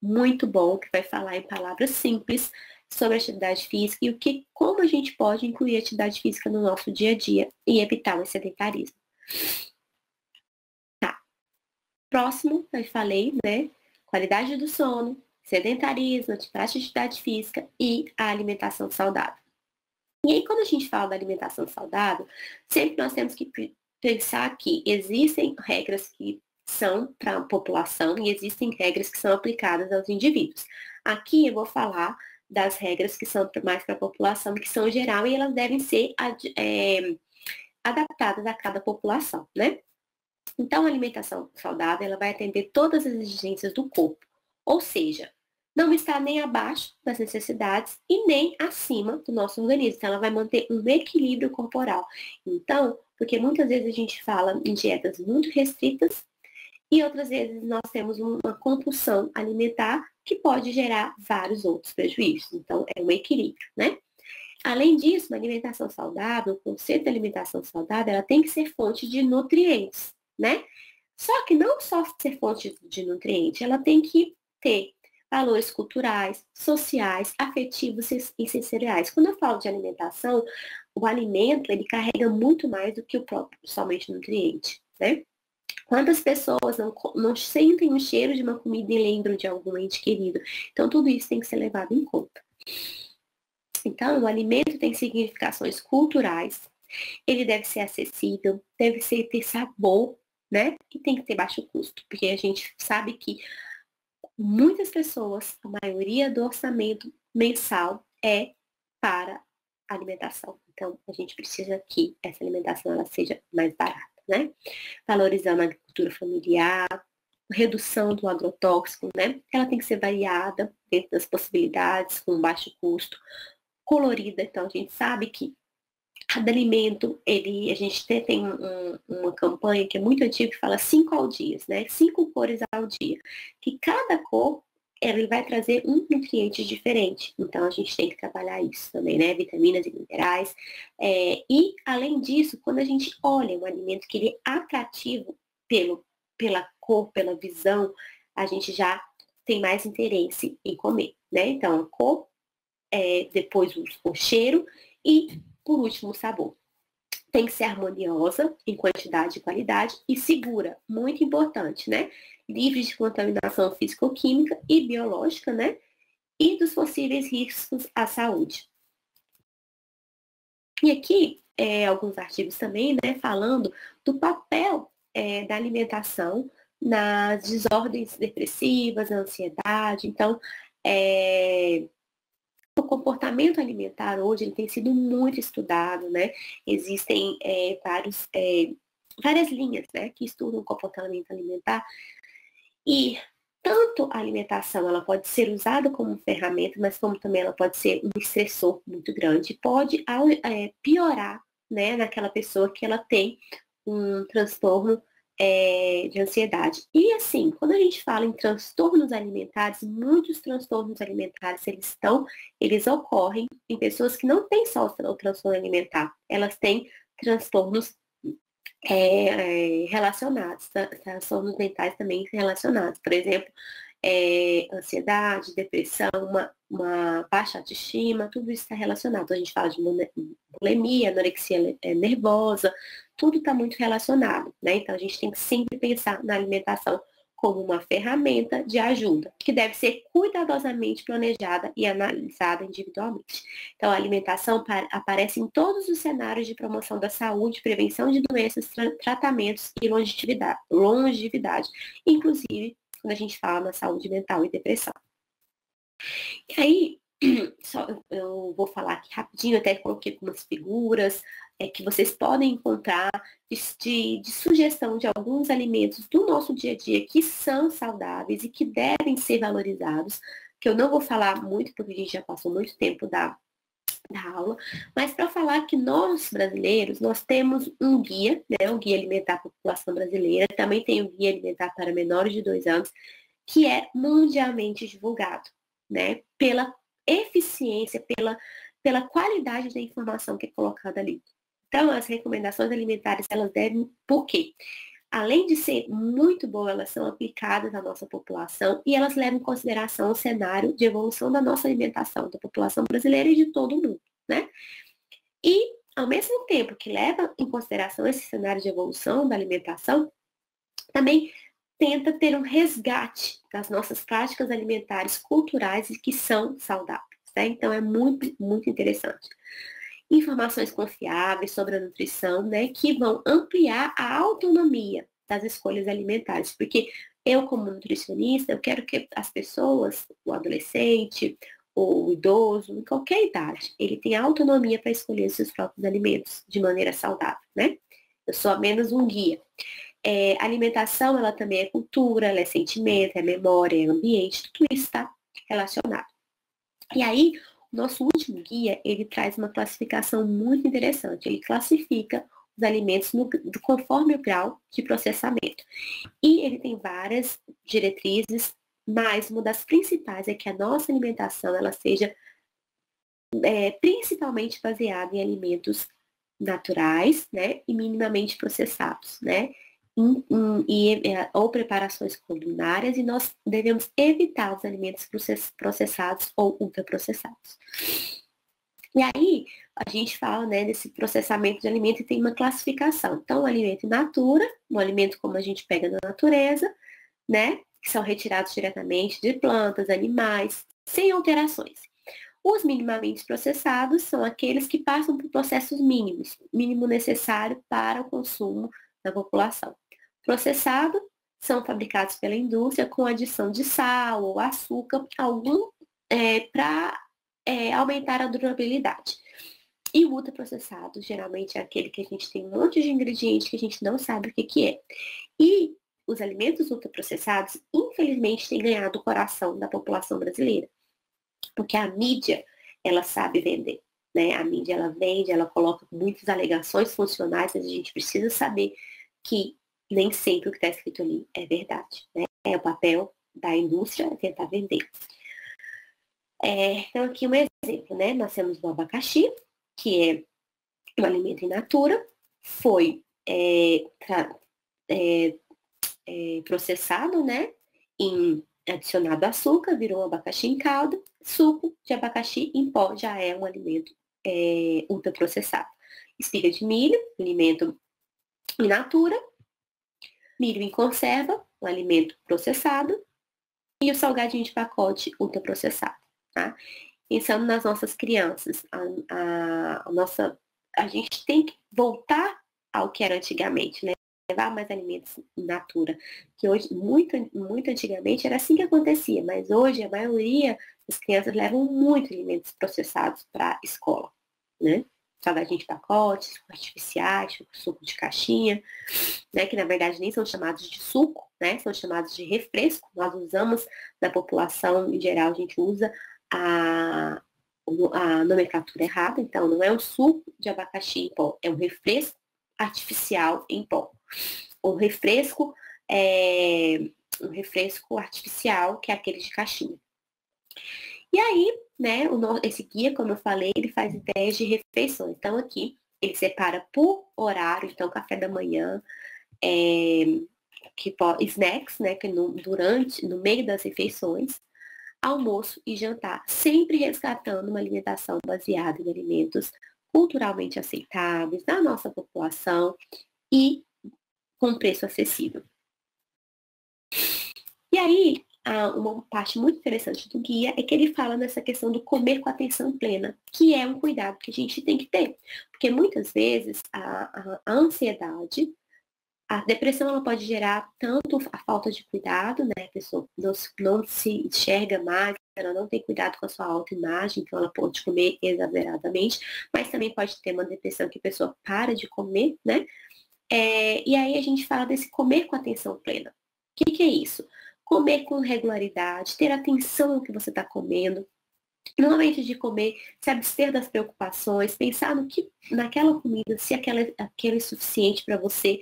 muito bom, que vai falar em palavras simples sobre atividade física e como a gente pode incluir atividade física no nosso dia a dia e evitar o sedentarismo. Tá. Próximo, eu falei, né, qualidade do sono, sedentarismo, atividade física e a alimentação saudável. E aí, quando a gente fala da alimentação saudável, sempre nós temos que pensar que existem regras que são para a população e existem regras que são aplicadas aos indivíduos. Aqui eu vou falar das regras que são mais para a população, que são geral, e elas devem ser adaptadas a cada população, né? Então, a alimentação saudável, ela vai atender todas as exigências do corpo, Ou seja, não está nem abaixo das necessidades e nem acima do nosso organismo. Então, ela vai manter um equilíbrio corporal. Então, porque muitas vezes a gente fala em dietas muito restritas e outras vezes nós temos uma compulsão alimentar que pode gerar vários outros prejuízos. Então, é um equilíbrio, né? Além disso, uma alimentação saudável, o conceito de alimentação saudável, ela tem que ser fonte de nutrientes, né? Só que não só ser fonte de nutrientes, ela tem que ter valores culturais, sociais, afetivos e sensoriais. Quando eu falo de alimentação, o alimento, ele carrega muito mais do que o próprio somente nutriente, né? Quantas pessoas não sentem o cheiro de uma comida e lembram de algum ente querido? Então, tudo isso tem que ser levado em conta. Então, o alimento tem significações culturais, ele deve ser acessível, deve ter sabor, né? E tem que ter baixo custo, porque a gente sabe que muitas pessoas, a maioria do orçamento mensal é para alimentação. Então, a gente precisa que essa alimentação ela seja mais barata, né? Valorizando a agricultura familiar, redução do agrotóxico, né? Ela tem que ser variada dentro das possibilidades, com baixo custo, colorida. Então, a gente sabe que cada alimento, a gente tem uma campanha que é muito antiga que fala 5 ao dia, né? 5 cores ao dia. Que cada cor, ele vai trazer um nutriente diferente. Então, a gente tem que trabalhar isso também, né? Vitaminas e minerais. E, além disso, quando a gente olha um alimento que ele é atrativo pela cor, pela visão, a gente já tem mais interesse em comer, né? Então, a cor, depois o cheiro e, por último, o sabor. Tem que ser harmoniosa em quantidade e qualidade e segura, muito importante, né? Livre de contaminação físico-química e biológica, né? E dos possíveis riscos à saúde. E aqui, alguns artigos também, né? Falando do papel da alimentação nas desordens depressivas, na ansiedade. Então, o comportamento alimentar hoje ele tem sido muito estudado, né? Existem várias linhas, né, que estudam o comportamento alimentar e tanto a alimentação ela pode ser usada como ferramenta, mas como também ela pode ser um estressor muito grande, pode piorar, né, naquela pessoa que ela tem um transtorno de ansiedade. E assim, quando a gente fala em transtornos alimentares, muitos transtornos alimentares, eles ocorrem em pessoas que não têm só o transtorno alimentar, elas têm transtornos relacionados, transtornos mentais também relacionados. Por exemplo, ansiedade, depressão, uma baixa autoestima, tudo isso está relacionado. A gente fala de bulimia, anorexia nervosa, tudo está muito relacionado, né? Então, a gente tem que sempre pensar na alimentação como uma ferramenta de ajuda, que deve ser cuidadosamente planejada e analisada individualmente. Então, a alimentação aparece em todos os cenários de promoção da saúde, prevenção de doenças, tratamentos e longevidade, inclusive quando a gente fala na saúde mental e depressão. E aí, eu vou falar aqui rapidinho, até coloquei algumas figuras que vocês podem encontrar de sugestão de alguns alimentos do nosso dia a dia que são saudáveis e que devem ser valorizados, que eu não vou falar muito, porque a gente já passou muito tempo da aula, mas para falar que nós, brasileiros, nós temos um guia, né, o Guia Alimentar para a População Brasileira, também tem o Guia Alimentar para Menores de 2 anos, que é mundialmente divulgado, né, pela eficiência, pela qualidade da informação que é colocada ali. Então, as recomendações alimentares, elas devem, por quê? Além de ser muito boas, elas são aplicadas à nossa população e elas levam em consideração o cenário de evolução da nossa alimentação, da população brasileira e de todo o mundo, né? E, ao mesmo tempo que leva em consideração esse cenário de evolução da alimentação, também tenta ter um resgate das nossas práticas alimentares culturais e que são saudáveis, né? Então, é muito, muito interessante. Informações confiáveis sobre a nutrição, né, que vão ampliar a autonomia das escolhas alimentares, porque eu, como nutricionista, eu quero que as pessoas, o adolescente, o idoso, em qualquer idade, ele tenha autonomia para escolher seus próprios alimentos de maneira saudável, né? Eu sou apenas um guia. Alimentação, ela também é cultura, ela é sentimento, é memória, é ambiente, tudo isso está relacionado. E aí, o nosso último guia, ele traz uma classificação muito interessante. Ele classifica os alimentos conforme o grau de processamento. E ele tem várias diretrizes, mas uma das principais é que a nossa alimentação, ela seja principalmente baseada em alimentos naturais, né, e minimamente processados, né, ou preparações culinárias, e nós devemos evitar os alimentos processados ou ultraprocessados. E aí, a gente fala, né, desse processamento de alimento e tem uma classificação. Então, o alimento in natura, um alimento como a gente pega na natureza, né, que são retirados diretamente de plantas, animais, sem alterações. Os minimamente processados são aqueles que passam por processos mínimos, mínimo necessário para o consumo da população. Processado são fabricados pela indústria com adição de sal ou açúcar, para aumentar a durabilidade. E o ultraprocessado, geralmente, é aquele que a gente tem um monte de ingrediente que a gente não sabe o que é. E os alimentos ultraprocessados, infelizmente, têm ganhado o coração da população brasileira. Porque a mídia, ela sabe vender, né? A mídia, ela vende, ela coloca muitas alegações funcionais, mas a gente precisa saber que nem sempre o que está escrito ali é verdade, né? É o papel da indústria tentar vender. Então, aqui um exemplo, né? Nós temos o abacaxi, que é um alimento in natura, foi processado, né? Adicionado açúcar, virou um abacaxi em calda. Suco de abacaxi em pó já é um alimento ultraprocessado. Espiga de milho, alimento in natura. Milho em conserva, um alimento processado. E o salgadinho de pacote ultraprocessado, tá? Pensando nas nossas crianças, a gente tem que voltar ao que era antigamente, né? Levar mais alimentos in natura, que hoje, muito antigamente, era assim que acontecia, mas hoje a maioria das crianças levam muito alimentos processados para a escola, né? Salgadinho de pacote, suco artificiais, suco de caixinha, né? Que na verdade nem são chamados de suco, né? São chamados de refresco. Nós usamos, na população em geral, a gente usa a nomenclatura errada, então não é um suco de abacaxi em pó, é um refresco artificial em pó. Um refresco artificial, que é aquele de caixinha. E aí, né, esse guia, como eu falei, ele faz ideias de refeições. Então aqui, ele separa por horário, então café da manhã, snacks, né, que no meio das refeições, almoço e jantar, sempre resgatando uma alimentação baseada em alimentos culturalmente aceitáveis na nossa população e com preço acessível. E aí, uma parte muito interessante do guia é que ele fala nessa questão do comer com atenção plena, que é um cuidado que a gente tem que ter. Porque muitas vezes a ansiedade, a depressão, ela pode gerar tanto a falta de cuidado, né? A pessoa não se enxerga mais, ela não tem cuidado com a sua autoimagem, então ela pode comer exageradamente, mas também pode ter uma depressão que a pessoa para de comer, né? E aí a gente fala desse comer com atenção plena. O que é isso? Comer com regularidade, ter atenção ao que você está comendo. No momento de comer, se abster das preocupações, pensar naquela comida, se aquele é suficiente para você,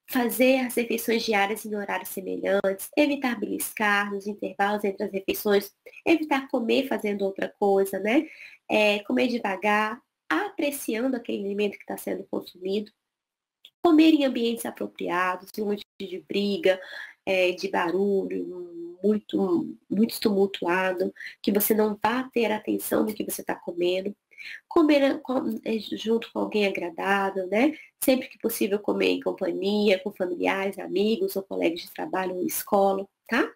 fazer as refeições diárias em horários semelhantes, evitar beliscar nos intervalos entre as refeições, evitar comer fazendo outra coisa, né? Comer devagar, apreciando aquele alimento que está sendo consumido. Comer em ambientes apropriados, longe de briga, de barulho, muito tumultuado, que você não vá ter atenção no que você está comendo. Comer junto com alguém agradável, né? Sempre que possível comer em companhia, com familiares, amigos ou colegas de trabalho ou escola, tá?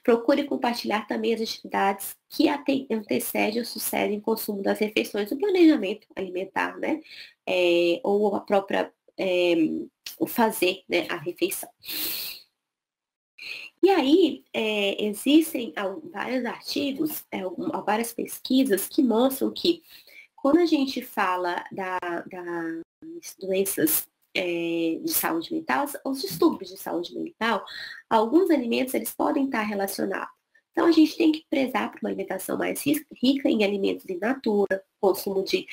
Procure compartilhar também as atividades que antecedem ou sucedem o consumo das refeições, o planejamento alimentar, né? Ou a própria o fazer, né, a refeição. E aí, existem vários artigos, várias pesquisas que mostram que quando a gente fala das doenças de saúde mental, os distúrbios de saúde mental, alguns alimentos eles podem estar relacionados. Então, a gente tem que prezar por uma alimentação mais rica em alimentos in natura, consumo de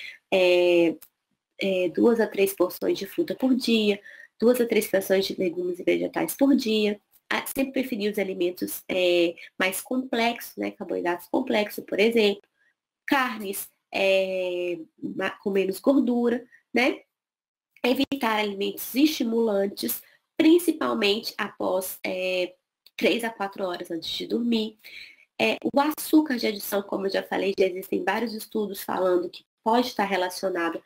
2 a 3 porções de fruta por dia, 2 a 3 porções de legumes e vegetais por dia. Sempre preferir os alimentos mais complexos, né, carboidratos complexos, por exemplo, carnes com menos gordura, né? Evitar alimentos estimulantes, principalmente após 3 a 4 horas antes de dormir. O açúcar de adição, como eu já falei, já existem vários estudos falando que pode estar relacionado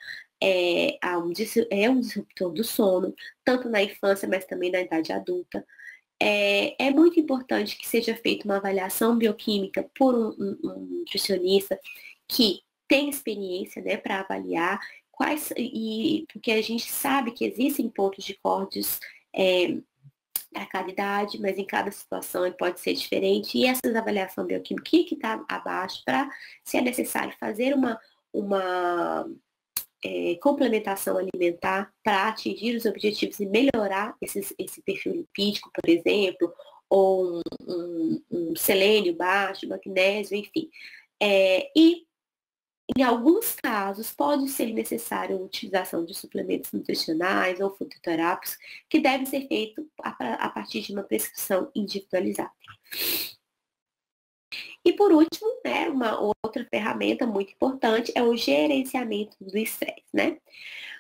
a um disruptor do sono, tanto na infância, mas também na idade adulta. É muito importante que seja feita uma avaliação bioquímica por um nutricionista que tem experiência, né, para avaliar porque a gente sabe que existem pontos de cortes para cada idade, mas em cada situação ele pode ser diferente, e essas avaliações bioquímicas, o que está abaixo, para, se é necessário, fazer uma complementação alimentar para atingir os objetivos e melhorar esse perfil lipídico, por exemplo, ou um selênio baixo, magnésio, enfim. E em alguns casos pode ser necessário a utilização de suplementos nutricionais ou fitoterápicos, que devem ser feitos a partir de uma prescrição individualizada. E por último, né, uma outra ferramenta muito importante é o gerenciamento do estresse, né?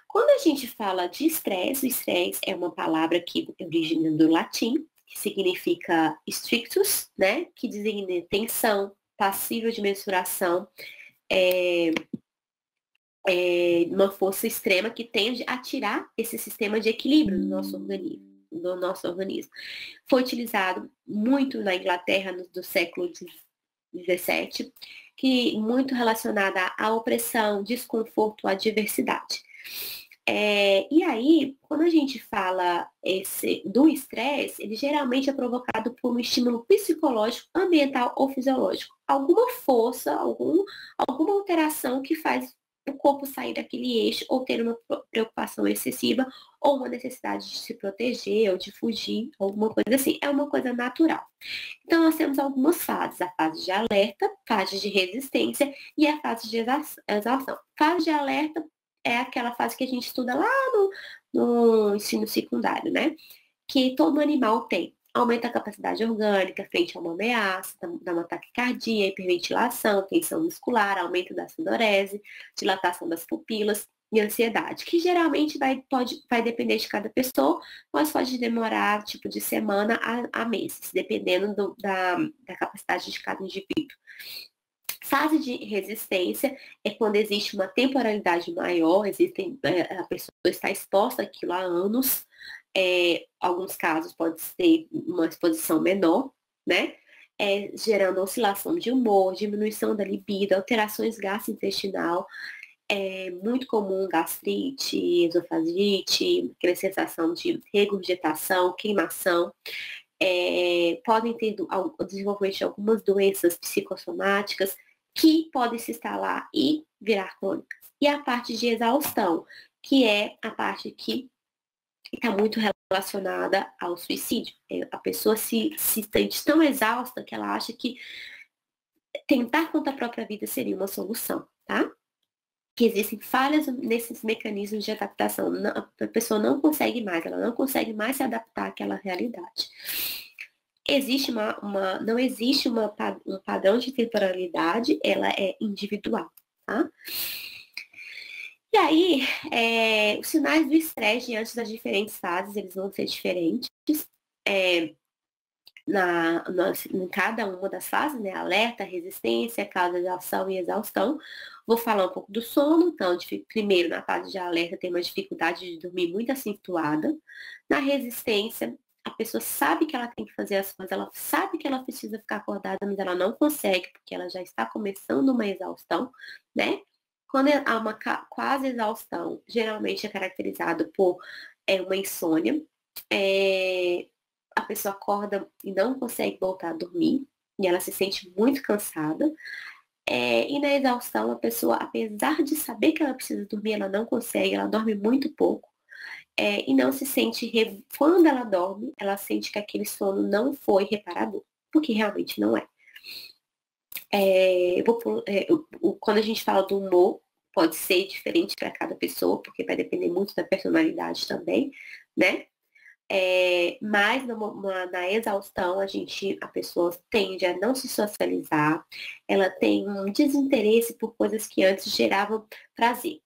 Quando a gente fala de estresse, o estresse é uma palavra que origina do latim, que significa strictus, né, que designa tensão, passível de mensuração, uma força extrema que tende a tirar esse sistema de equilíbrio do nosso organismo. Foi utilizado muito na Inglaterra do século XVII, que muito relacionada à opressão, desconforto, à diversidade. E aí, quando a gente fala do estresse, ele geralmente é provocado por um estímulo psicológico, ambiental ou fisiológico. Alguma força, alguma alteração que faz o corpo sair daquele eixo ou ter uma preocupação excessiva ou uma necessidade de se proteger ou de fugir, alguma coisa assim. É uma coisa natural. Então, nós temos algumas fases. A fase de alerta, fase de resistência e a fase de exaustão. Fase de alerta é aquela fase que a gente estuda lá no ensino secundário, né? Que todo animal tem. Aumenta a capacidade orgânica frente a uma ameaça, dá uma taquicardia, hiperventilação, tensão muscular, aumento da sudorese, dilatação das pupilas e ansiedade, que geralmente vai depender de cada pessoa, mas pode demorar tipo de semana a meses, dependendo da capacidade de cada indivíduo. Fase de resistência é quando existe uma temporalidade maior, a pessoa está exposta àquilo há anos, alguns casos pode ser uma exposição menor, né? Gerando oscilação de humor, diminuição da libido, alterações gastrointestinal, muito comum gastrite, esofagite, aquela sensação de regurgitação, queimação. Podem ter o desenvolvimento de algumas doenças psicossomáticas que podem se instalar e virar crônicas. E a parte de exaustão, que é a parte que está muito relacionada ao suicídio. A pessoa se sente tão exausta que ela acha que tentar contra a própria vida seria uma solução, tá? Que existem falhas nesses mecanismos de adaptação. A pessoa não consegue mais, ela não consegue mais se adaptar àquela realidade. Não existe um padrão de temporalidade, ela é individual, tá? E aí, os sinais do estresse diante das diferentes fases, eles vão ser diferentes em cada uma das fases, né? Alerta, resistência, causa de ação e exaustão. Vou falar um pouco do sono. Então, primeiro, na fase de alerta, tem uma dificuldade de dormir muito acentuada. Na resistência, a pessoa sabe que ela tem que fazer as coisas, ela sabe que ela precisa ficar acordada, mas ela não consegue, porque ela já está começando uma exaustão, né? Quando há uma quase exaustão, geralmente é caracterizado por uma insônia. A pessoa acorda e não consegue voltar a dormir, e ela se sente muito cansada. E na exaustão, a pessoa, apesar de saber que ela precisa dormir, ela não consegue, ela dorme muito pouco. e não se sente, quando ela dorme, ela sente que aquele sono não foi reparador, porque realmente não é. Quando a gente fala do humor, pode ser diferente para cada pessoa, porque vai depender muito da personalidade também, né? Mas na exaustão, a pessoa tende a não se socializar, ela tem um desinteresse por coisas que antes geravam prazer.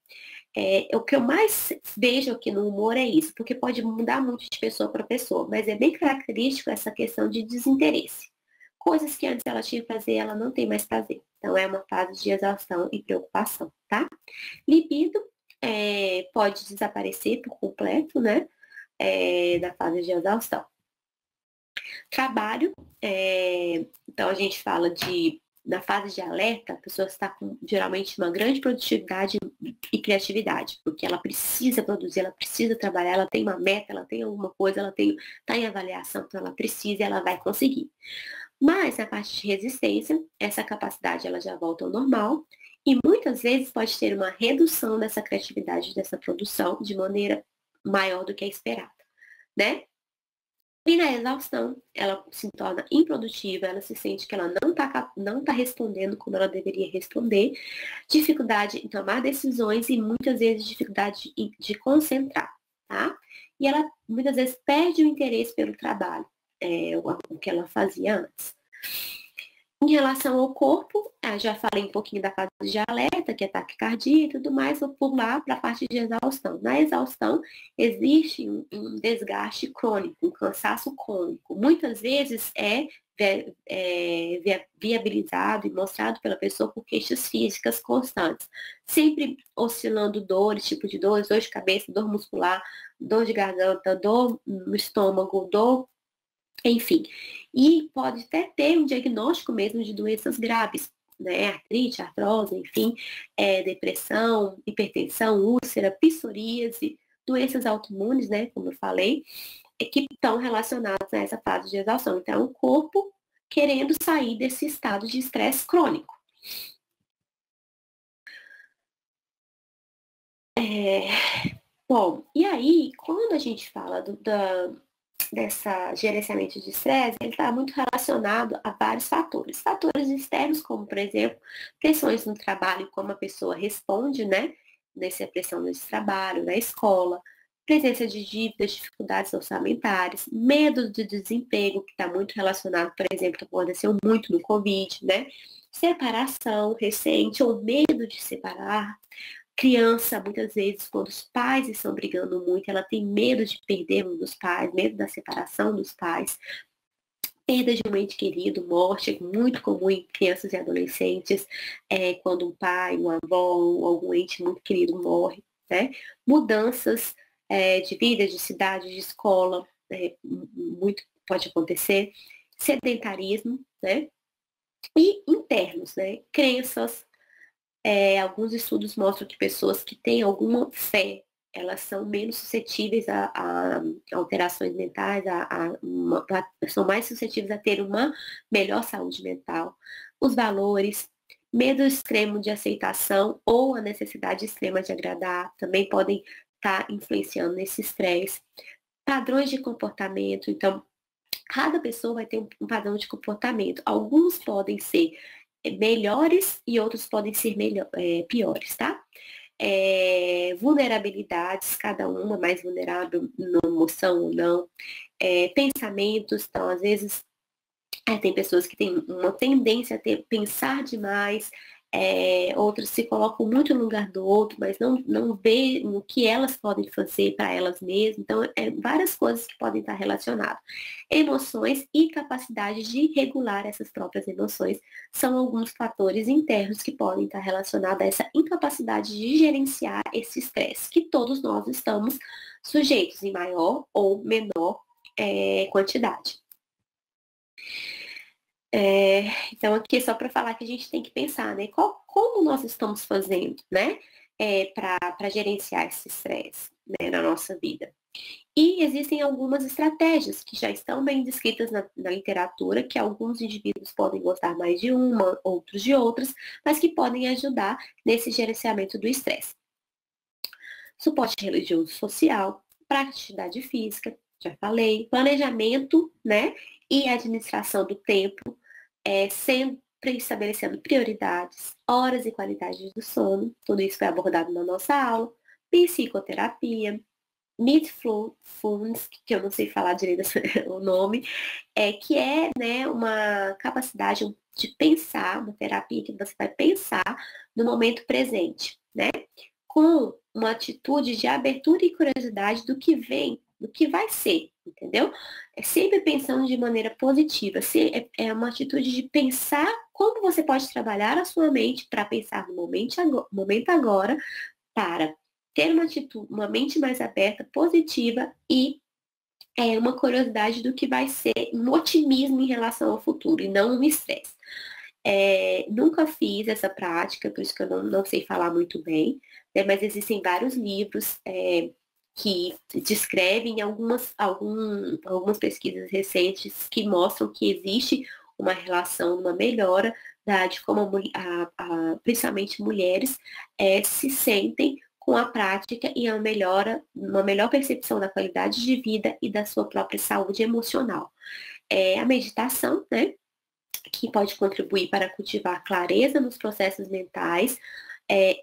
O que eu mais vejo aqui no humor é isso, porque pode mudar muito de pessoa para pessoa, mas é bem característico essa questão de desinteresse. Coisas que antes ela tinha prazer, ela não tem mais prazer. Então, é uma fase de exaustão e preocupação, tá? Libido pode desaparecer por completo, né? Na fase de exaustão. Trabalho, então a gente fala na fase de alerta, a pessoa está com geralmente uma grande produtividade e criatividade, porque ela precisa produzir, ela precisa trabalhar, ela tem uma meta, ela tem alguma coisa, ela está em avaliação, então ela precisa e ela vai conseguir. Mas na parte de resistência, essa capacidade ela já volta ao normal e muitas vezes pode ter uma redução dessa criatividade, dessa produção de maneira maior do que a esperada, né? E na exaustão, ela se torna improdutiva, ela se sente que ela não tá respondendo como ela deveria responder, dificuldade em tomar decisões e muitas vezes dificuldade de concentrar, tá? E ela muitas vezes perde o interesse pelo trabalho, o que ela fazia antes. Em relação ao corpo, já falei um pouquinho da fase de alerta, que é taquicardia e tudo mais, vou pular para a parte de exaustão. Na exaustão, existe um desgaste crônico, um cansaço crônico. Muitas vezes viabilizado e mostrado pela pessoa por queixas físicas constantes, sempre oscilando dores, tipo de dor de cabeça, dor muscular, dor de garganta, dor no estômago, enfim. E pode até ter um diagnóstico mesmo de doenças graves, né? Artrite, artrose, enfim, depressão, hipertensão, úlcera, psoríase, doenças autoimunes, né? Como eu falei, que estão relacionadas a essa fase de exaustão. Então, é o corpo querendo sair desse estado de estresse crônico. Bom, e aí, quando a gente fala dessa gerenciamento de estresse, ele está muito relacionado a vários fatores. Fatores externos, como, por exemplo, pressões no trabalho, como a pessoa responde, né? Nessa pressão nesse trabalho, na escola, presença de dívidas, dificuldades orçamentárias, medo de desemprego, que está muito relacionado, por exemplo, que aconteceu muito no Covid, né? Separação recente ou medo de separar. Criança, muitas vezes, quando os pais estão brigando muito, ela tem medo de perder um dos pais, medo da separação dos pais. Perda de um ente querido, morte, é muito comum em crianças e adolescentes, quando um pai, uma avó, ou algum ente muito querido morre, né? Mudanças de vida, de cidade, de escola, muito pode acontecer. Sedentarismo, né? E internos, né? Crenças. Alguns estudos mostram que pessoas que têm alguma fé, elas são menos suscetíveis a alterações mentais, são mais suscetíveis a ter uma melhor saúde mental. Os valores, medo extremo de aceitação ou a necessidade extrema de agradar também podem estar influenciando nesse estresse. Padrões de comportamento, então, cada pessoa vai ter um padrão de comportamento. Alguns podem ser melhores e outros podem ser piores, tá? Vulnerabilidades, cada uma mais vulnerável na emoção ou não. Pensamentos, então, às vezes, tem pessoas que têm uma tendência a pensar demais, outras se colocam muito no lugar do outro, mas não vê o que elas podem fazer para elas mesmas. Então, várias coisas que podem estar relacionadas. Emoções e capacidade de regular essas próprias emoções são alguns fatores internos que podem estar relacionados a essa incapacidade de gerenciar esse estresse, que todos nós estamos sujeitos em maior ou menor quantidade. Então, aqui é só para falar que a gente tem que pensar, né? Como nós estamos fazendo, né? Para gerenciar esse estresse, né, na nossa vida. E existem algumas estratégias que já estão bem descritas na literatura, que alguns indivíduos podem gostar mais de uma, outros de outras, mas que podem ajudar nesse gerenciamento do estresse. Suporte religioso social, prática de atividade física, já falei, planejamento, né, e administração do tempo, sempre estabelecendo prioridades, horas e qualidade do sono, tudo isso foi abordado na nossa aula, psicoterapia, mindfulness, que eu não sei falar direito o nome, que é, né, uma capacidade de pensar, uma terapia que você vai pensar no momento presente, né, com uma atitude de abertura e curiosidade do que vem, do que vai ser, entendeu? É sempre pensando de maneira positiva. É uma atitude de pensar como você pode trabalhar a sua mente para pensar no momento agora, para ter uma mente mais aberta, positiva e uma curiosidade do que vai ser, um otimismo em relação ao futuro e não um estresse. Nunca fiz essa prática, por isso que eu não sei falar muito bem, né, mas existem vários livros que descrevem algumas pesquisas recentes que mostram que existe uma relação, uma melhora de como principalmente mulheres se sentem com a prática e uma melhor percepção da qualidade de vida e da sua própria saúde emocional. A meditação, né, que pode contribuir para cultivar clareza nos processos mentais,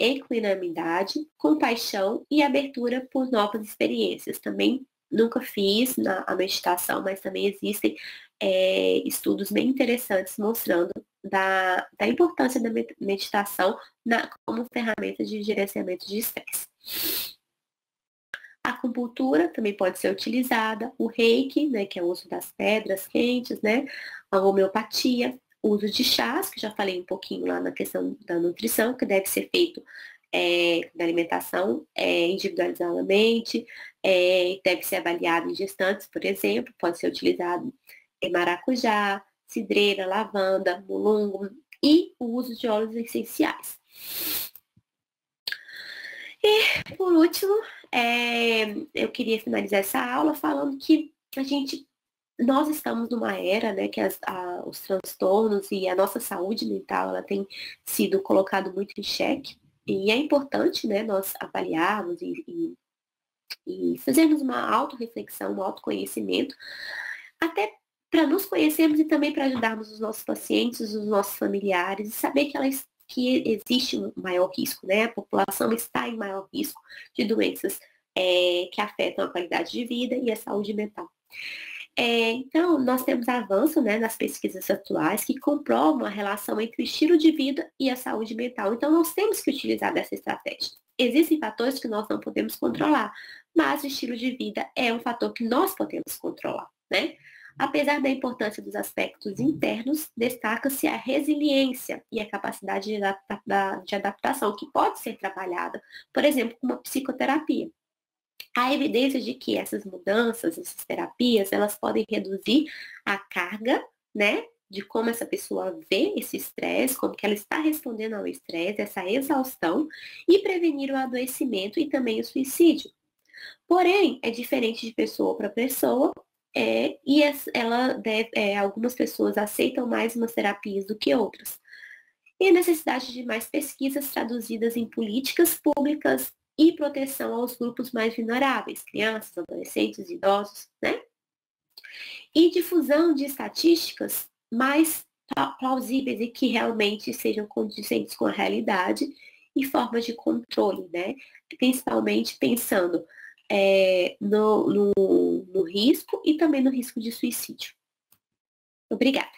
equanimidade, compaixão e abertura por novas experiências. Também nunca fiz a meditação, mas também existem estudos bem interessantes mostrando da importância da meditação como ferramenta de gerenciamento de estresse. A acupuntura também pode ser utilizada, o reiki, né, que é o uso das pedras quentes, né, a homeopatia, o uso de chás, que já falei um pouquinho lá na questão da nutrição, que deve ser feito da alimentação individualizadamente, deve ser avaliado em gestantes, por exemplo, pode ser utilizado em maracujá, cidreira, lavanda, mulungo e o uso de óleos essenciais. E, por último, eu queria finalizar essa aula falando que nós estamos numa era, né, que os transtornos e a nossa saúde mental, ela tem sido colocado muito em xeque, e é importante, né, nós avaliarmos e fazermos uma autorreflexão, um autoconhecimento, até para nos conhecermos e também para ajudarmos os nossos pacientes, os nossos familiares, e saber que existe um maior risco, né? A população está em maior risco de doenças que afetam a qualidade de vida e a saúde mental. Então, nós temos avanço, né, nas pesquisas atuais que comprovam a relação entre o estilo de vida e a saúde mental. Então, nós temos que utilizar dessa estratégia. Existem fatores que nós não podemos controlar, mas o estilo de vida é um fator que nós podemos controlar, né? Apesar da importância dos aspectos internos, destaca-se a resiliência e a capacidade de adaptação, que pode ser trabalhada, por exemplo, com uma psicoterapia. Há evidência de que essas mudanças, essas terapias, elas podem reduzir a carga, né, de como essa pessoa vê esse estresse, como que ela está respondendo ao estresse, essa exaustão, e prevenir o adoecimento e também o suicídio. Porém, é diferente de pessoa para pessoa, algumas pessoas aceitam mais umas terapias do que outras. E a necessidade de mais pesquisas traduzidas em políticas públicas e proteção aos grupos mais vulneráveis, crianças, adolescentes, idosos, né? E difusão de estatísticas mais plausíveis e que realmente sejam condizentes com a realidade e formas de controle, né? Principalmente pensando no risco e também no risco de suicídio. Obrigada.